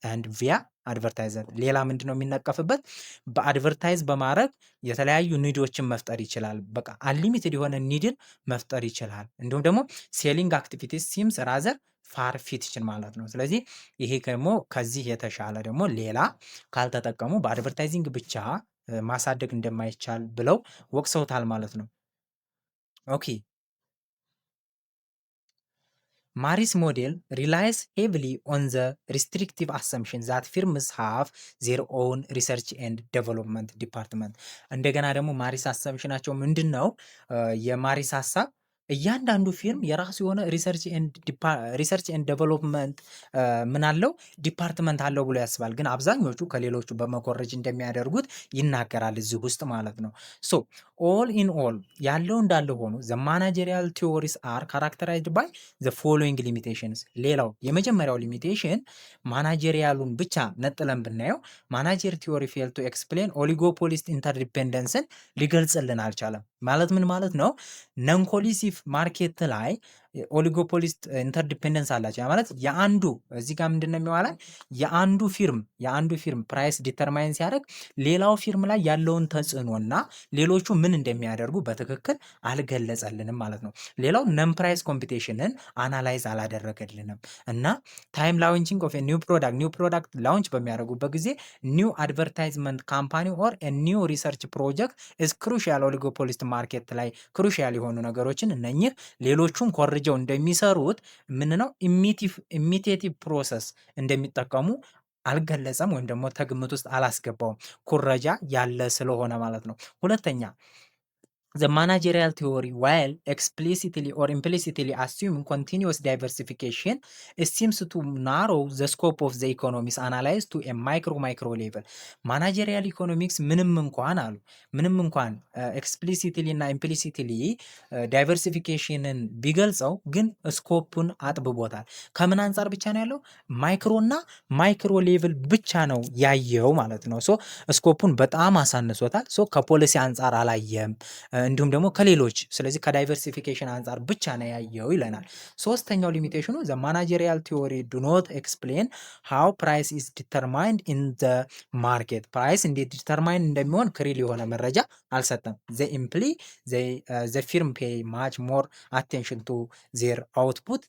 አንድ ቪያ አድቨርታይዘር። ሌላ ምንድነው የሚነቀፍበት? በአድቨርታይዝ በማድረግ የተለያዩ ኒዶችን መፍጠር ይችላል። በቃ አንሊሚትድ የሆነ ኒድን መፍጠር ይችላል። እንዲሁም ደግሞ ሴሊንግ አክቲቪቲስ ሲምስ ራዘር ፋር ፊትችን ማለት ነው። ስለዚህ ይሄ ደግሞ ከዚህ የተሻለ ደግሞ ሌላ ካልተጠቀሙ በአድቨርታይዚንግ ብቻ ማሳደግ እንደማይቻል ብለው ወቅሰውታል ማለት ነው። ኦኬ ማሪስ ሞዴል ሪላይስ ሄቪሊ ኦን ዘ ሪስትሪክቲቭ አሰምፕሽን ዛት ፊርምስ ሃቭ ዜር ኦውን ሪሰርች ኤንድ ዴቨሎፕመንት ዲፓርትመንት። እንደገና ደግሞ ማሪስ አሰምፕሽናቸው ምንድን ነው? የማሪስ ሀሳብ እያንዳንዱ ፊርም የራሱ የሆነ ሪሰርች ኤንድ ዴቨሎፕመንት ምን አለው ዲፓርትመንት አለው ብሎ ያስባል። ግን አብዛኞቹ ከሌሎቹ በመኮረጅ እንደሚያደርጉት ይናገራል እዚህ ውስጥ ማለት ነው። ሶ ኦል ኢን ኦል ያለው እንዳለ ሆኖ ዘ ማናጀሪያል ቲዎሪስ አር ካራክተራይዝድ ባይ ዘ ፎሎዊንግ ሊሚቴሽንስ። ሌላው የመጀመሪያው ሊሚቴሽን ማናጀሪያሉን ብቻ ነጥለን ብናየው ማናጀር ቲዎሪ ፌል ቱ ኤክስፕሌን ኦሊጎፖሊስት ኢንተርዲፔንደንስን ሊገልጽልን አልቻለም። ማለት ምን ማለት ነው? ነን ኮሊሲቭ ማርኬት ላይ ኦሊጎፖሊስት ኢንተርዲፔንደንስ አላቸው። ያ ማለት የአንዱ እዚህ ጋር ምንድነው የሚዋላል? የአንዱ ፊርም ፕራይስ ዲተርማይን ሲያደርግ ሌላው ፊርም ላይ ያለውን ተጽዕኖና ሌሎቹ ምን እንደሚያደርጉ በትክክል አልገለጸልንም ማለት ነው። ሌላው ነን ፕራይስ ኮምፒቴሽንን አናላይዝ አላደረገልንም እና ታይም ላውንቺንግ ኦፍ ኒው ፕሮዳክት ላውንች በሚያደርጉበት ጊዜ ኒው አድቨርታይዝመንት ካምፓኒ ኦር ኒው ሪሰርች ፕሮጀክት ኢዝ ክሩሻል ኦሊጎፖሊስት ማርኬት ላይ ክሩሻል የሆኑ ነገሮችን እነኚህ ሌሎቹን ኮርጀው እንደሚሰሩት ምን ነው ኢሚቴቲቭ ፕሮሰስ እንደሚጠቀሙ አልገለጸም ወይም ደግሞ ተግምት ውስጥ አላስገባውም። ኩረጃ ያለ ስለሆነ ማለት ነው። ሁለተኛ The managerial theory, while explicitly or implicitly assuming continuous diversification, it seems to narrow the scope of the economics analyzed to a micro level. ማናጀሪያል ኢኮኖሚክስ ምንም እንኳን ኤክስፕሊሲትሊ እና ኢምፕሊሲትሊ ዳይቨርሲፊኬሽንን ቢገልጸው ግን ስኮፑን አጥብቦታል። ከምን አንጻር ብቻ ነው ያለው? ማይክሮ ሌቭል ብቻ ነው ያየው ማለት ነው። ሶ ስኮፑን በጣም አሳንሶታል። ሶ ከፖሊሲ አንጻር አላየም፣ እንዲሁም ደግሞ ከሌሎች ስለዚህ ከዳይቨርሲፊኬሽን አንጻር ብቻ ነው ያየው ይለናል። ሶስተኛው ሊሚቴሽኑ ዘ ማናጀሪያል ቲዎሪ ዱ ኖት ኤክስፕሌን ሃው ፕራይስ ኢዝ ዲተርማይንድ ኢን ዘ ማርኬት። ፕራይስ እንዴት ዲተርማይን እንደሚሆን ክሪል የሆነ መረጃ አልሰጠም። ዘ ፊርም ፔይ ማች ሞር አቴንሽን ቱ ዜር አውትፑት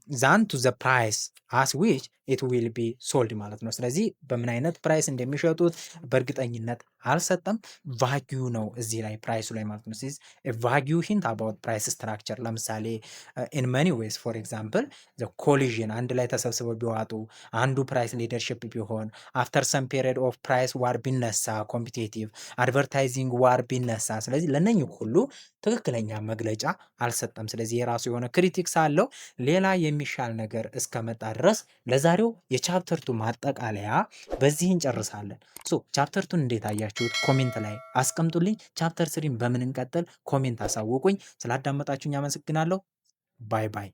ዛን ቱ ዘ ፕራይስ አስ ዊች ኢት ዊል ቢ ሶልድ ማለት ነው። ስለዚህ በምን አይነት ፕራይስ እንደሚሸጡት በእርግጠኝነት አልሰጠም። ቫጊዩ ነው እዚህ ላይ ፕራይሱ ላይ ማለት ነው። ስለዚህ ቫጊዩ ሂንት አባውት ፕራይስ ስትራክቸር ለምሳሌ ኢን መኒ ዌይስ ፎር ኤግዛምፕል ዘ ኮሊዥን አንድ ላይ ተሰብስበው ቢዋጡ አንዱ ፕራይስ ሊደርሽፕ ቢሆን አፍተር ሰም ፔሪድ ኦፍ ፕራይስ ዋር ቢነሳ ኮምፒቴቲቭ አድቨርታይዚንግ ዋር ቢነሳ፣ ስለዚህ ለነኚህ ሁሉ ትክክለኛ መግለጫ አልሰጠም። ስለዚህ የራሱ የሆነ ክሪቲክስ አለው። ሌላ የሚሻል ነገር እስከመጣ ድረስ ለዛሬው የቻፕተር ቱ ማጠቃለያ በዚህ እንጨርሳለን። ቻፕተር ቱን እንዴት አያችሁት? ኮሜንት ላይ አስቀምጡልኝ። ቻፕተር ስሪን በምን እንቀጥል? ኮሜንት አሳውቁኝ። ስላዳመጣችሁኝ አመሰግናለሁ። ባይ ባይ።